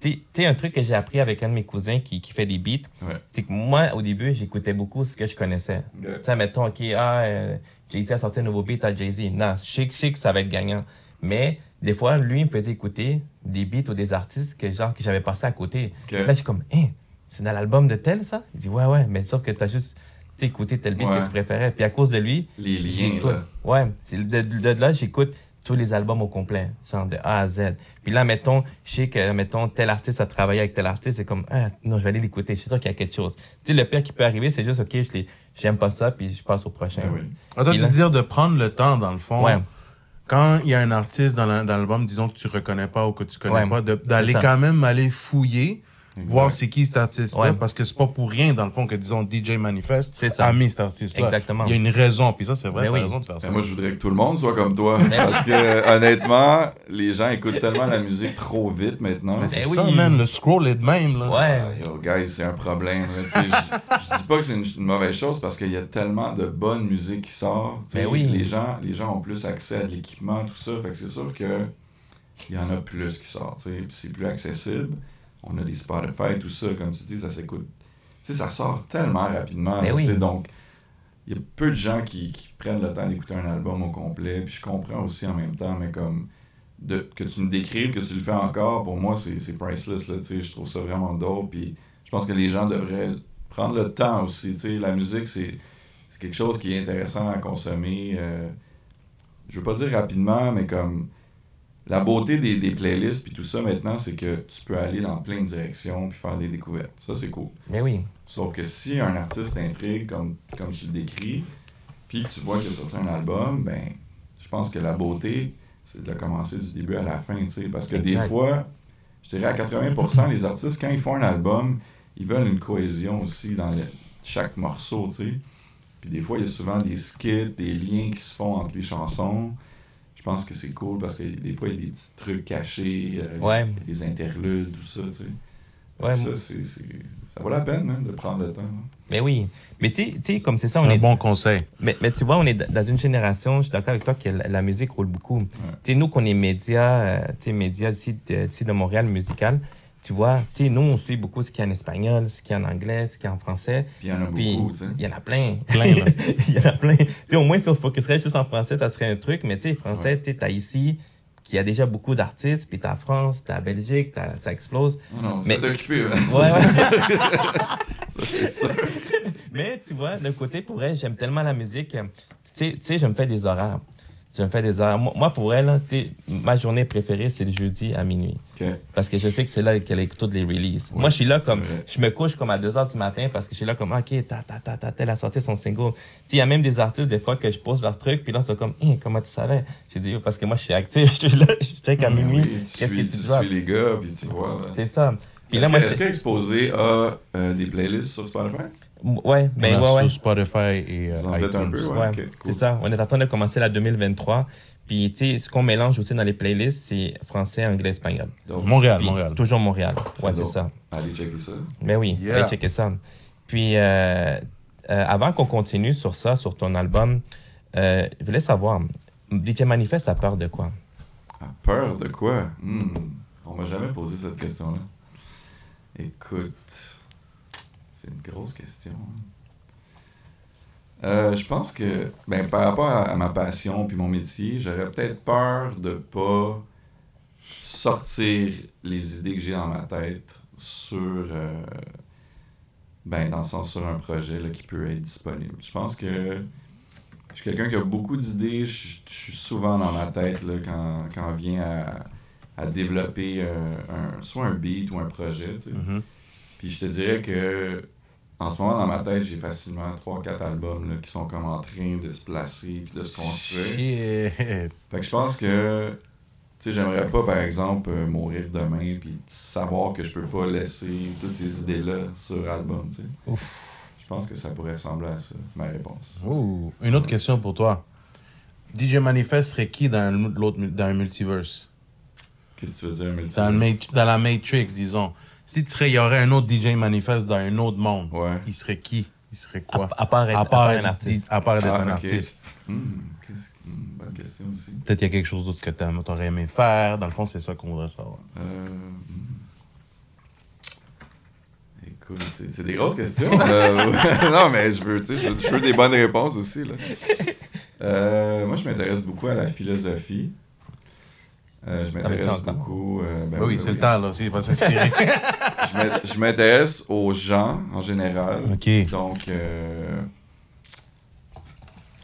Tu sais, un truc que j'ai appris avec un de mes cousins qui fait des beats, c'est que moi, au début, j'écoutais beaucoup ce que je connaissais. Tu sais, mettons, OK, Jay-Z a sorti un nouveau beat à Jay-Z. Non, je sais que ça va être gagnant. Mais des fois, lui, il me faisait écouter des beats ou des artistes que j'avais passé à côté. Là, je suis comme, c'est dans l'album de tel, ça? Il dit, ouais, mais sauf que t'as juste écouté tel beat que tu préférais. Puis à cause de lui, les liens, là. Ouais, de là, j'écoute tous les albums au complet, genre de A à Z. Puis là, mettons, je sais que, mettons, tel artiste a travaillé avec tel artiste, c'est comme, non, je vais aller l'écouter, je suis sûr qu'il y a quelque chose. Tu sais, le pire qui peut arriver, c'est juste, OK, j'aime pas ça, puis je passe au prochain. Oui. Attends, tu veux dire de prendre le temps, dans le fond, ouais. Quand il y a un artiste dans l'album, disons que tu reconnais pas ou que tu connais pas, d'aller ça. quand même aller fouiller, voir c'est qui cet artiste-là, Ouais. parce que c'est pas pour rien, dans le fond, que, disons, DJ Manifest C'est ça. a mis cet artiste-là. Exactement. Il y a une raison, puis ça, c'est vrai, Ben t'as oui. raison de faire ça. Ben, moi, je voudrais que tout le monde soit comme toi. Parce que, honnêtement, les gens écoutent tellement la musique trop vite maintenant. Mais c'est Ben ça, oui. man, le scroll est de même, là. Ouais. Yo, guys, c'est un problème. là. Tu sais, je dis pas que c'est une mauvaise chose parce qu'il y a tellement de bonne musique qui sort. Tu sais, Ben oui. Les gens ont plus accès à de l'équipement, tout ça. Fait que c'est sûr que il y en a plus qui sortent. Tu sais, puis c'est plus accessible. On a des Spotify, tout ça, comme tu dis, ça s'écoute. Tu sais, ça sort tellement rapidement. Ben là, oui. tu sais, donc, il y a peu de gens qui prennent le temps d'écouter un album au complet. Puis je comprends aussi en même temps, mais comme que tu me décrives, que tu le fais encore, pour moi, c'est priceless. Là, tu sais, je trouve ça vraiment dope. Puis je pense que les gens devraient prendre le temps aussi. Tu sais, la musique, c'est quelque chose qui est intéressant à consommer. Je veux pas dire rapidement, mais comme la beauté des playlists puis tout ça maintenant, c'est que tu peux aller dans plein de directions puis faire des découvertes. Ça, c'est cool. Mais oui. Sauf que si un artiste intrigue comme tu le décris, puis que tu vois qu'il a sorti un album, ben, je pense que la beauté, c'est de le commencer du début à la fin, tu sais. Parce que Exact. des fois, je dirais à 80%, les artistes, quand ils font un album, ils veulent une cohésion aussi dans chaque morceau, tu sais. Puis des fois, il y a souvent des skits, des liens qui se font entre les chansons. Je pense que c'est cool parce que des fois, il y a des petits trucs cachés, des interludes, tout ça, tu sais. Ouais. Ça, ça vaut la peine, hein, de prendre le temps. Hein. Mais oui. Mais tu sais, comme c'est ça, C'est on un est... bon conseil. Mais tu vois, on est dans une génération, je suis d'accord avec toi, que la musique roule beaucoup. Tu sais, nous, qu'on est médias ici de Montréal, musical, tu vois, tu sais, nous, on suit beaucoup ce qu'il y a en espagnol, ce qu'il y a en anglais, ce qu'il y a en français. Puis il y en a Puis, beaucoup, tu sais. il y en a plein. Plein, là. Il y en a plein. Tu sais, au moins, si on se focuserait juste en français, ça serait un truc. Mais tu sais, français, tu sais, t'as ici, qui a déjà beaucoup d'artistes, puis t'as France, t'as Belgique, ça explose. Non, Mais- c'est occupé, hein. Ouais. Ça, c'est sûr. Mais tu vois, d'un côté, pour vrai, j'aime tellement la musique. Tu sais, je me fais des horaires. Je me fais des heures. Moi pour elle, là, ma journée préférée, c'est le jeudi à minuit. OK. Parce que je sais que c'est là qu'elle écoute toutes les releases. Ouais, moi, je suis là c'est comme... vrai. Je me couche comme à 2h du matin parce que je suis là comme, OK, elle a sorti son single. Il y a même des artistes, des fois, que je pose leur truc, puis là, c'est comme, comment tu savais? J'ai dit, parce que moi, je suis actif. Je suis là, je check à minuit. Oui, Qu'est-ce que tu suis drops? les gars, puis tu vois. Là. C'est ça. Puis Est-ce là, moi, est-ce qu'elle est exposé à des playlists sur Spotify? Ouais, ben ouais. Sur Spotify et Vous en faites un iTunes. peu, Ouais, OK, cool. c'est ça. On est en train de commencer la 2023. Puis, tu sais, ce qu'on mélange aussi dans les playlists, c'est français, anglais, espagnol. Donc, Montréal, Puis, Montréal. Toujours Montréal. Ouais, c'est donc, ça. allez checker ça. Ben oui, Yeah. allez checker ça. Puis, avant qu'on continue sur ça, sur ton album, je voulais savoir, DJ Manifest a peur de quoi? A peur de quoi? On m'a jamais posé cette question-là. Écoute, c'est une grosse question. Je pense que, par rapport à ma passion puis mon métier, j'aurais peut-être peur de pas sortir les idées que j'ai dans ma tête sur, dans le sens sur un projet là, qui peut être disponible. Je pense que je suis quelqu'un qui a beaucoup d'idées. Je suis souvent dans ma tête là, quand on vient à développer soit un beat ou un projet. Tu sais. Mhm. Puis je te dirais que en ce moment, dans ma tête, j'ai facilement 3-4 albums là, qui sont comme en train de se placer puis de se construire. Shit. Fait que je pense que j'aimerais pas, par exemple, mourir demain puis savoir que je peux pas laisser toutes ces idées-là sur album. Tu sais. Je pense que ça pourrait ressembler à ça, ma réponse. Ouh. Une autre question pour toi. DJ Manifest serait qui dans un multiverse? Qu'est-ce que tu veux dire, multi? Dans la Matrix, disons. Si il y aurait un autre DJ Manifest dans un autre monde, Ouais. il serait qui? Il serait quoi? À part être un artiste. À part d'être un ok. artiste. Bonne question aussi. Peut-être qu'il y a quelque chose d'autre que tu aurais aimé faire. Dans le fond, c'est ça qu'on voudrait savoir. Écoute, c'est des grosses questions. Non, mais je veux des bonnes réponses aussi. Là. Moi, je m'intéresse beaucoup à la philosophie. Je m'intéresse beaucoup... oui, c'est le temps, là. Il va s'inspirer. Je m'intéresse aux gens, en général. OK. Donc,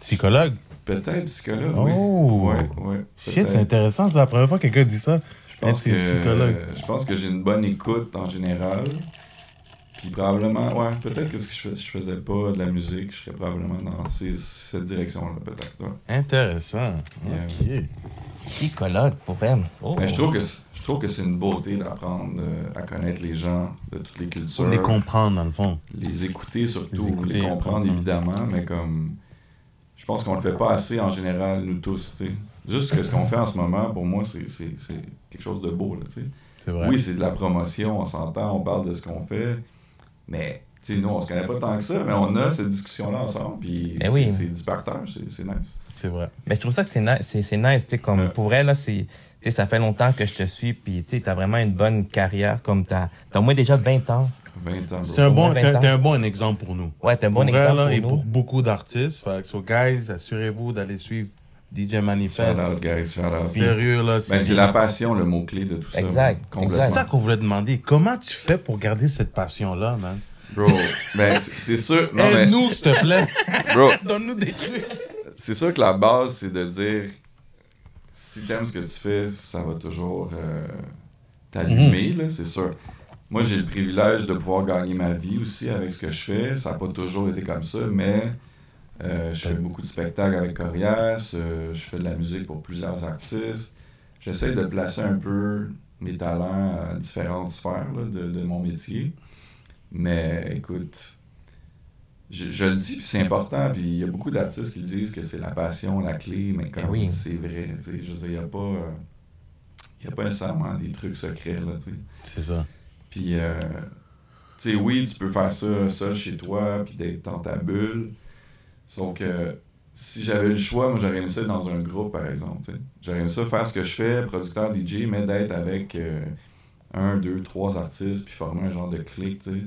Psychologue? peut-être psychologue, Oh! oui. Ouais, Shit, peut-être. c'est intéressant. C'est la première fois que quelqu'un dit ça. Je pense que j'ai une bonne écoute en général. Puis probablement, peut-être que si je faisais pas de la musique, je serais probablement dans cette direction-là, peut-être. Ouais. Intéressant. Yeah. OK. Psychologue, pour elle. Oh. Mais je trouve que c'est une beauté d'apprendre à connaître les gens de toutes les cultures. Pour les comprendre, dans le fond. Les écouter surtout, Les les comprendre écouter. évidemment, mais comme... Je pense qu'on le fait pas assez en général, nous tous, tu sais. Juste que ce qu'on fait en ce moment, pour moi, c'est quelque chose de beau, là, tu sais. C'est vrai. Oui, c'est de la promotion, on s'entend, on parle de ce qu'on fait, mais tu sais, nous, on se connaît pas tant que ça, mais on a cette discussion-là ensemble, puis Ben oui. c'est du partage, c'est nice. C'est vrai. Mais je trouve ça que c'est nice, tu sais, comme Ouais. pour elle, là, tu sais, ça fait longtemps que je te suis, puis tu sais, t'as vraiment une bonne carrière, comme t'as au moins déjà 20 ans. 20 ans, bro. C'est un bon, 20 ans. t'es un bon exemple pour nous. Ouais, t'es un bon Pour vrai, exemple là, pour et nous. pour beaucoup d'artistes. Fait que, so, guys, assurez-vous d'aller suivre DJ Manifest. Shout out, guys, shout out. Sérieux, là. C'est la passion, le mot-clé de tout ça. Exact, Complètement. C'est ça qu'on voulait demander. Comment tu fais pour garder cette passion-là, man? Bro, c'est sûr... Non, mais, Aide-nous, s'il te plaît. bro, Donne-nous des trucs. c'est sûr que la base, c'est de dire... Si t'aimes ce que tu fais, ça va toujours t'allumer, là, c'est sûr. Moi, j'ai le privilège de pouvoir gagner ma vie aussi avec ce que je fais. Ça n'a pas toujours été comme ça, mais je fais beaucoup de spectacles avec Corias, je fais de la musique pour plusieurs artistes. J'essaie de placer un peu mes talents à différentes sphères là, de mon métier. Mais écoute, je le dis, puis c'est important, puis il y a beaucoup d'artistes qui disent que c'est la passion, la clé, mais comme oui. c'est vrai, tu sais, je veux dire, il n'y a pas nécessairement des trucs secrets, là, tu sais. C'est ça. Puis, tu sais, oui, tu peux faire ça seul chez toi, puis d'être dans ta bulle, sauf que si j'avais le choix, moi, j'aurais aimé ça dans un groupe, par exemple, tu sais. J'aurais aimé ça faire ce que je fais, producteur DJ, mais d'être avec 1, 2, 3 artistes, puis former un genre de clique, tu sais.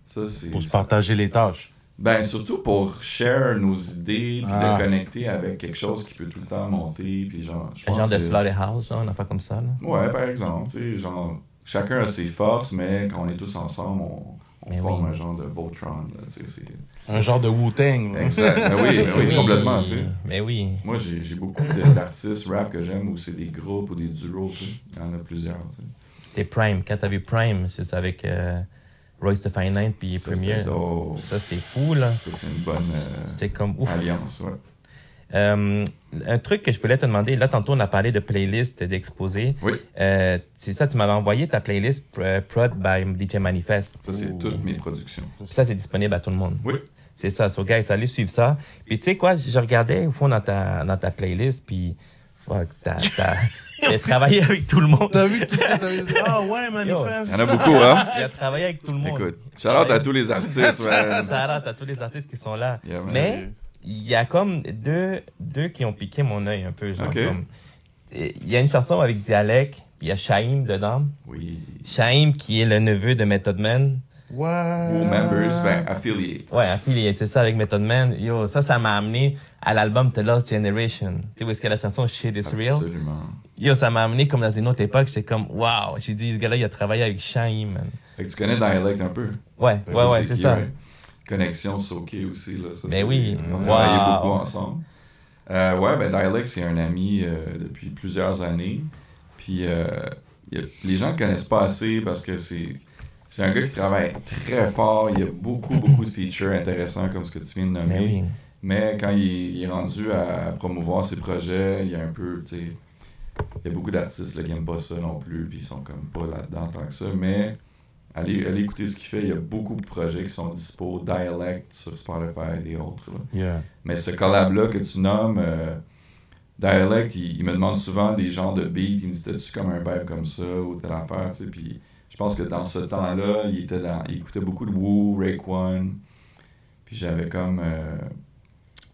Ça, c'est... Pour se partager les tâches. Ben, surtout pour share nos idées, puis Ah. de connecter avec quelque chose qui peut tout le temps monter, puis genre... je Un pense genre de que- slaughterhouse, là, une affaire comme ça, là. Ouais, par exemple, tu sais, genre... Chacun a ses forces, mais quand on est tous ensemble, on Mais forme oui. un genre de Voltron, là, tu sais, c'est... Un genre de Wu-Tang. là. Exact. Ben oui, ben oui, complètement, tu sais. Mais oui. Moi, j'ai beaucoup d'artistes rap que j'aime où c'est des groupes ou des duos, tu sais. Il y en a plusieurs, tu sais. T'es Prime. Quand t'as vu Prime, c'est avec Royce the Fine Line puis Ça, Premier. c'est dope. Ça, c'était fou, là. Ça, c'est une bonne C'est comme ouf. alliance, ouais. Un truc que je voulais te demander, là, tantôt, on a parlé de playlist, d'exposés. Oui. C'est ça, tu m'avais envoyé ta playlist Prod by DJ Manifest. Ça, c'est toutes mes productions. Puis ça, c'est disponible à tout le monde. Oui. C'est ça. So, guys, allez suivre ça. Puis, tu sais quoi, je regardais au fond dans ta playlist, puis, fuck, t'as travaillé avec tout le monde. T'as vu tout ce que t'avais dit? Ah ouais, Il manifeste. y en a beaucoup, hein? Il a travaillé avec tout le monde. Écoute, shout-out à tous les artistes, man. Shout-out à tous les artistes qui sont là. Yeah, man. Mais, il y a comme deux qui ont piqué mon œil un peu. Genre, Ok. comme, il y a une chanson avec Dialect, puis il y a Shaim dedans. Oui. Shaim, qui est le neveu de Method Man. What? Ou members, ben, affiliate. Ouais, affilié, c'est ça avec Method Man. Yo, ça m'a amené à l'album The Lost Generation. Tu sais où est-ce qu'il y a la chanson Shit is Real? Absolument. Yo, ça m'a amené comme dans une autre époque. J'étais comme, wow. J'ai dit, ce gars-là, il a travaillé avec Shaim, man. Fait que tu connais Dialect un peu. Ouais, c'est qui, ça. ouais. Connexion Soké aussi, là. Ça, Ben c'est- oui. On a Wow. travaillé beaucoup ensemble. Ouais, ben Dialect, c'est un ami depuis plusieurs années. Puis les gens le connaissent pas assez parce que c'est un gars qui travaille très fort. Il y a beaucoup de features intéressants comme ce que tu viens de nommer. Mais oui. Mais quand il est rendu à promouvoir ses projets, il y a un peu, tu sais, il y a beaucoup d'artistes là, qui n'aiment pas ça non plus, puis ils sont comme pas là-dedans tant que ça. Mais allez écouter ce qu'il fait. Il y a beaucoup de projets qui sont dispo, Dialect sur Spotify et autres. Là. Yeah. Mais ce collab-là que tu nommes, Dialect, il me demande souvent des genres de beats. Il me dit, t'as-tu comme un vibe comme ça ou telle affaire, tu sais. Puis je pense que dans ce temps-là, il écoutait beaucoup de Wu, Raekwon. Puis j'avais comme...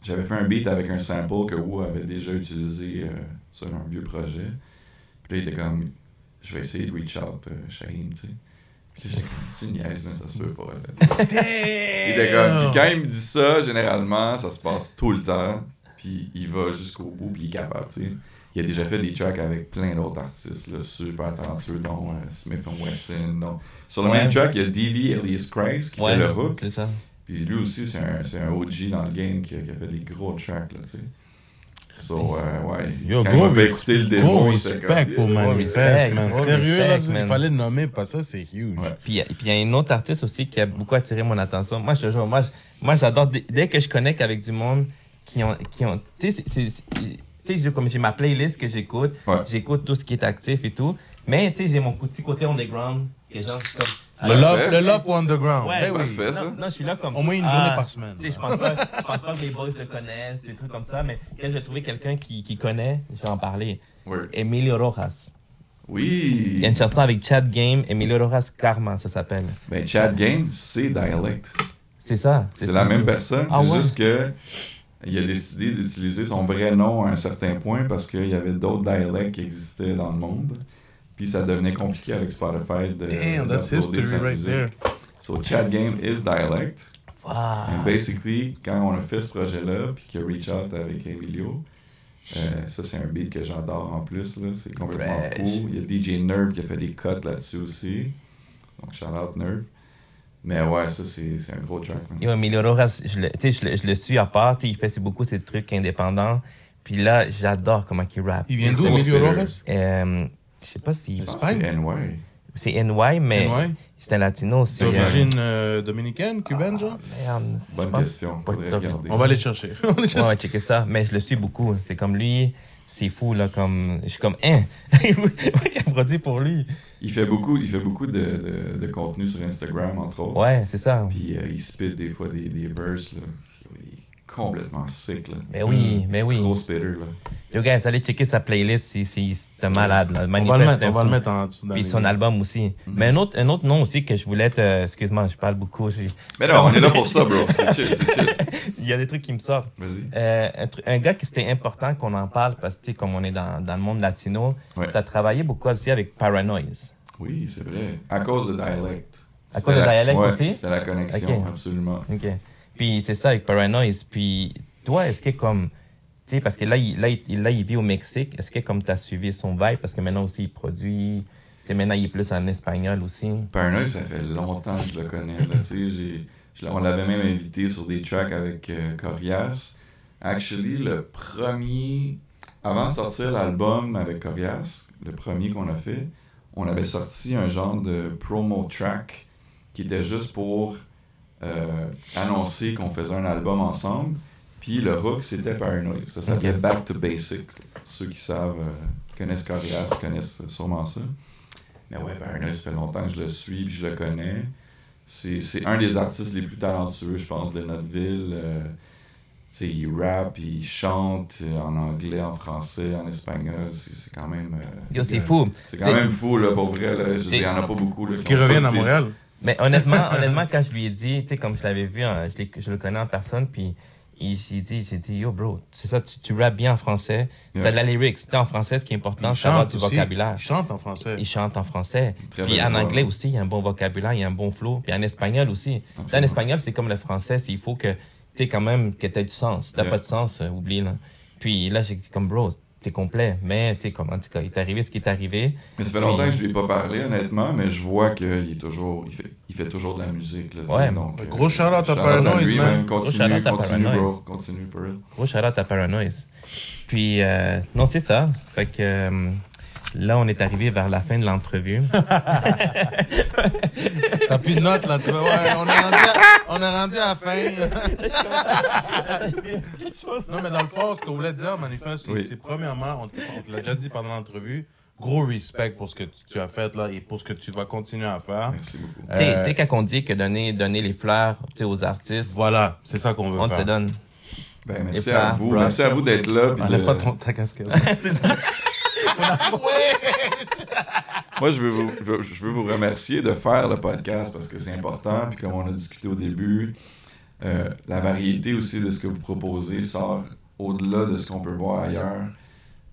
j'avais fait un beat avec un sample que Wu avait déjà utilisé sur un vieux projet. Puis là, il était comme, je vais essayer de reach out Shaheem, tu sais. Puis là, j'étais comme, tu niaises, mais ça se peut pas. Là, il était comme, puis quand il me dit ça, généralement, ça se passe tout le temps. Puis il va jusqu'au bout, puis il est capable, tu sais. Il a déjà fait des tracks avec plein d'autres artistes, là, super talentueux, dont Smith & Wesson. Donc, sur le même track, il y a D.V. Elias Christ qui fait le hook. C'est ça. Puis lui aussi, c'est un OG dans le game qui a fait des gros tracks, là, tu sais. So, ouais. Yo, quand il m'a fait écouter le démo, c'était respect comme... pour Manifest, man. gros Sérieux, là, respect, il man. fallait le nommer parce que ça, c'est huge. Ouais. Puis il y a un autre artiste aussi qui a beaucoup attiré mon attention. Moi, je te jure, moi j'adore, dès que je connecte avec du monde qui ont tu sais, tu sais, comme j'ai ma playlist que j'écoute, Ouais. j'écoute tout ce qui est actif et tout, mais tu sais, j'ai mon petit côté underground, que genre, c'est comme... Le love pour Underground. Ouais, Ben oui. parfait, ça. Non, je suis là comme... Au moins une journée par semaine. Tu sais, je pense pas que les boys se connaissent, des trucs comme ça, mais quand je vais trouver quelqu'un qui connaît, je vais en parler. Ouais. Emilio Rojas. Oui! Il y a une chanson avec Chad Game, Emilio Rojas Karma, ça s'appelle. Ben, Chad Game, c'est Dialect. C'est ça. C'est la même personne, Ah c'est ouais? juste que il a décidé d'utiliser son vrai nom à un certain point parce qu'il y avait d'autres dialectes qui existaient dans le monde. Puis ça devenait compliqué avec Spotify de Damn, that's d'uploader history sa right musique. there. So Chat Game is dialect. Wow. And basically, quand on a fait ce projet-là, puis qu'il a reach out avec Emilio, ça c'est un beat que j'adore en plus, là. C'est complètement Fresh. fou. Il y a DJ Nerve qui a fait des cuts là-dessus aussi. Donc shout out Nerve. Mais ouais, ça c'est un gros track. Man. Yo, Emilio Rojas, je le suis à part, tu sais, il fait beaucoup ces trucs indépendants. Puis là, j'adore comment il rappe. Il vient d'où, Gros Emilio spitter. Rojas? Je sais pas si... Je pense que c'est NY. C'est NY, mais NY? c'est un latino. C'est D'origine dominicaine, cubaine, genre? Merde. Bonne je pense question, que c'est faudrait Puerto Rico. regarder. On va aller chercher. On va aller chercher. Ouais, checker ça. Mais je le suis beaucoup. C'est comme lui, c'est fou, là, comme... Je suis comme, hein? Qu'un produit pour lui. Il fait beaucoup de contenu sur Instagram, entre autres. Ouais, c'est ça. Puis il spit des fois des verses, là. Il est complètement sick, là. Mais oui, mais oui. Gros spitter, là. Yo, guys, allez checker sa playlist, c'est un malade, là. On va Manifeste le fou. mettre en dessous. dans Puis les- son album aussi. Mais un autre nom aussi que je voulais te... Excuse-moi, je parle beaucoup. Mais non, on est là pour ça, bro. C'est chill, c'est chill. Il y a des trucs qui me sortent. Vas-y. Un gars qui c'était important qu'on en parle parce que, tu sais, comme on est dans le monde latino, Ouais. t'as travaillé beaucoup aussi avec Paranoise. Oui, c'est vrai. À cause de Dialect. À cause de Dialect ouais, aussi? C'était la connexion, Ok. absolument. OK. Puis c'est ça avec Paranoise. Puis toi, est-ce que comme... Tu sais, parce que là, il vit au Mexique. Est-ce que comme t'as suivi son vibe? Parce que maintenant aussi, il produit... Tu sais, maintenant, il est plus en espagnol aussi. Paranoid, ça fait longtemps que je le connais, là. Tu sais, On l'avait même invité sur des tracks avec Corias. Actually, le premier... Avant de sortir l'album avec Corias, le premier qu'on a fait, on avait sorti un genre de promo track qui était juste pour annoncer qu'on faisait un album ensemble. Puis le hook, c'était Paranoid. Ça s'appelait Back to Basic. Ceux qui savent, qui connaissent Corias, connaissent sûrement ça. Mais ouais, Paranoid, ça fait longtemps que je le suis puis je le connais. C'est un des artistes les plus talentueux, je pense, de notre ville. Il rappe, il chante en anglais, en français, en espagnol. C'est quand même... Yo, c'est fou. C'est quand même fou, là, pour vrai. Il n'y en a pas beaucoup. Là, qui reviennent à Montréal. Mais honnêtement, quand je lui ai dit, tu sais, comme je l'avais vu, je le connais en personne, puis j'ai dit, yo, bro, c'est ça, tu rappes bien en français. T'as de la lyrics. En français, ce qui est important, c'est d'avoir du vocabulaire. Il chante en français. Il chante en français. Puis en anglais aussi, il y a un bon vocabulaire, il y a un bon flow. Puis en espagnol aussi. En espagnol, c'est comme le français, il faut que, tu sais, quand même, que t'aies du sens. Si t'as pas de sens, oublie, là. Puis là, j'ai dit, comme, bro, t'es complet. Mais, tu sais, comment, en tout cas, il est arrivé ce qui est arrivé. Mais ça fait longtemps que je lui ai pas parlé, honnêtement, mais je vois qu'il est toujours, il fait toujours de la musique, là. Ouais. Donc, gros shout-out à Paranoid, man. Continue, bro. Continue, for real. Gros shout-out à Paranoid. Puis, non, c'est ça. Fait que, là, on est arrivé vers la fin de l'entrevue. T'as plus de notes, là, tu vois. Ouais, on est rendu à la fin. Non, mais dans le fond, ce qu'on voulait dire, Manifeste, c'est premièrement, on te l'a déjà dit pendant l'entrevue, gros respect pour ce que tu as fait, là, et pour ce que tu vas continuer à faire. Merci beaucoup. Tu sais, quand on dit que donner les fleurs, tu sais, aux artistes. Voilà, c'est ça qu'on veut on faire. On te donne. Ben, merci à vous. Merci à vous d'être là. Enlève pas ta casquette. Moi, je veux vous remercier de faire le podcast parce que c'est important. Puis comme on a discuté au début, la variété aussi de ce que vous proposez sort au-delà de ce qu'on peut voir ailleurs.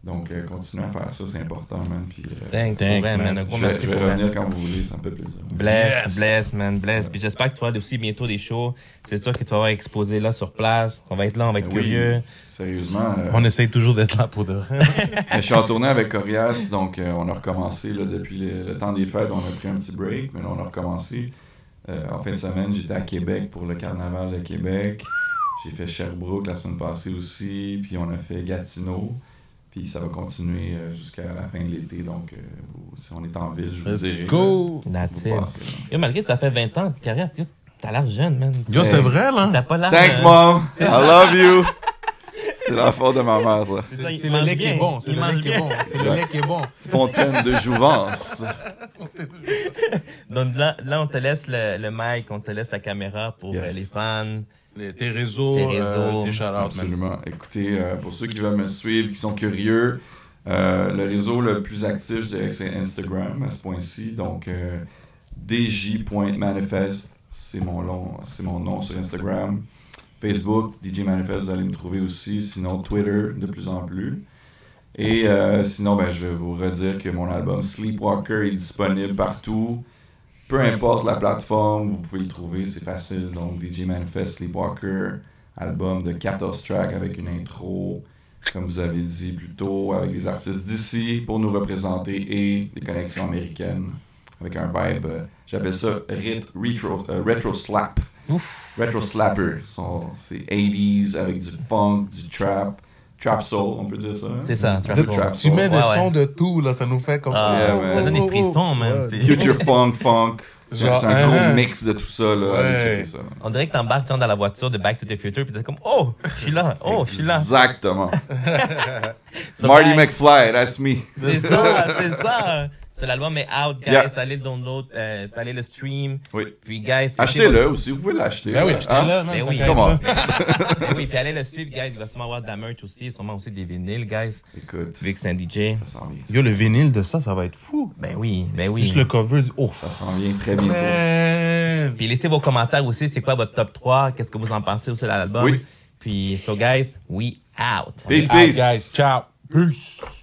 Donc, continuez à faire ça, c'est important, man. Puis, thanks man. Un gros merci je vais revenir quand vous voulez, ça me fait plaisir. Bless, man. Puis j'espère que tu vas avoir aussi bientôt des shows. C'est sûr que tu vas avoir exposé là sur place. On va être là, on va être curieux. Sérieusement. On essaye toujours d'être là pour de vrai. Je suis en tournée avec Corias, donc on a recommencé là, depuis le temps des fêtes. On a pris un petit break, mais là, on a recommencé. En fin de semaine, j'étais à Québec pour le carnaval de Québec. J'ai fait Sherbrooke la semaine passée aussi, puis on a fait Gatineau. Puis ça va continuer jusqu'à la fin de l'été. Donc, si on est en ville, je vous dirai. Let's go! Yo, malgré que ça fait 20 ans de carrière, t'as l'air jeune, man. Yo, c'est vrai, là. T'as pas l'air... Thanks, mom! I love you! C'est la faute de ma mère, ça. C'est le lait qui est bon. C'est le lait qui est bon. C'est le lait qui est bon. Fontaine de jouvence. Donc là, on te laisse le mic, on te laisse la caméra pour les fans. Tes réseaux, tes shout-outs. Absolument. Écoutez, pour ceux qui veulent me suivre, qui sont curieux, le réseau le plus actif, je dirais que c'est Instagram à ce point-ci. Donc, dj.manifest, c'est mon nom sur Instagram. Facebook, DJ Manifest, vous allez me trouver aussi. Sinon, Twitter, de plus en plus. Et sinon, je vais vous redire que mon album Sleepwalker est disponible partout. Peu importe la plateforme, vous pouvez le trouver, c'est facile. Donc, DJ Manifest, Sleepwalker, album de 14 tracks avec une intro, comme vous avez dit plus tôt, avec des artistes d'ici pour nous représenter et des connexions américaines avec un vibe, j'appelle ça retro slap. Ouf. Retro slapper. C'est 80s avec du funk, du trap. Trap soul, on peut dire ça. Hein? C'est ça, trap soul. Tu mets des sons de tout, là, ça nous fait comme... ça donne des frissons, man. Future funk. C'est un gros mix de tout ça, là. Allez checker ça. On dirait que t'embarques dans la voiture de Back to the Future, puis t'es comme, oh, je suis là, Exactement. Marty McFly, that's me. C'est ça. C'est l'album est out, guys. Allez le download, allez le stream. Oui. Puis, guys. Achetez-le aussi, vous pouvez l'acheter. Ben oui, achetez-le, man. Oui. Comment? Oui, puis allez le suivre, guys. Il va sûrement avoir de la merch aussi, sûrement aussi des vinyles, guys. Écoute. Vu que c'est un DJ. Ça s'en vient. Yo, le vinyle de ça va être fou. Ben oui. Juste le cover du... Oh, ça s'en vient très bientôt. Puis laissez vos commentaires aussi. C'est quoi votre top 3? Qu'est-ce que vous en pensez aussi de l'album? Oui. Puis, so, guys, we out. Peace. guys. Ciao. Peace.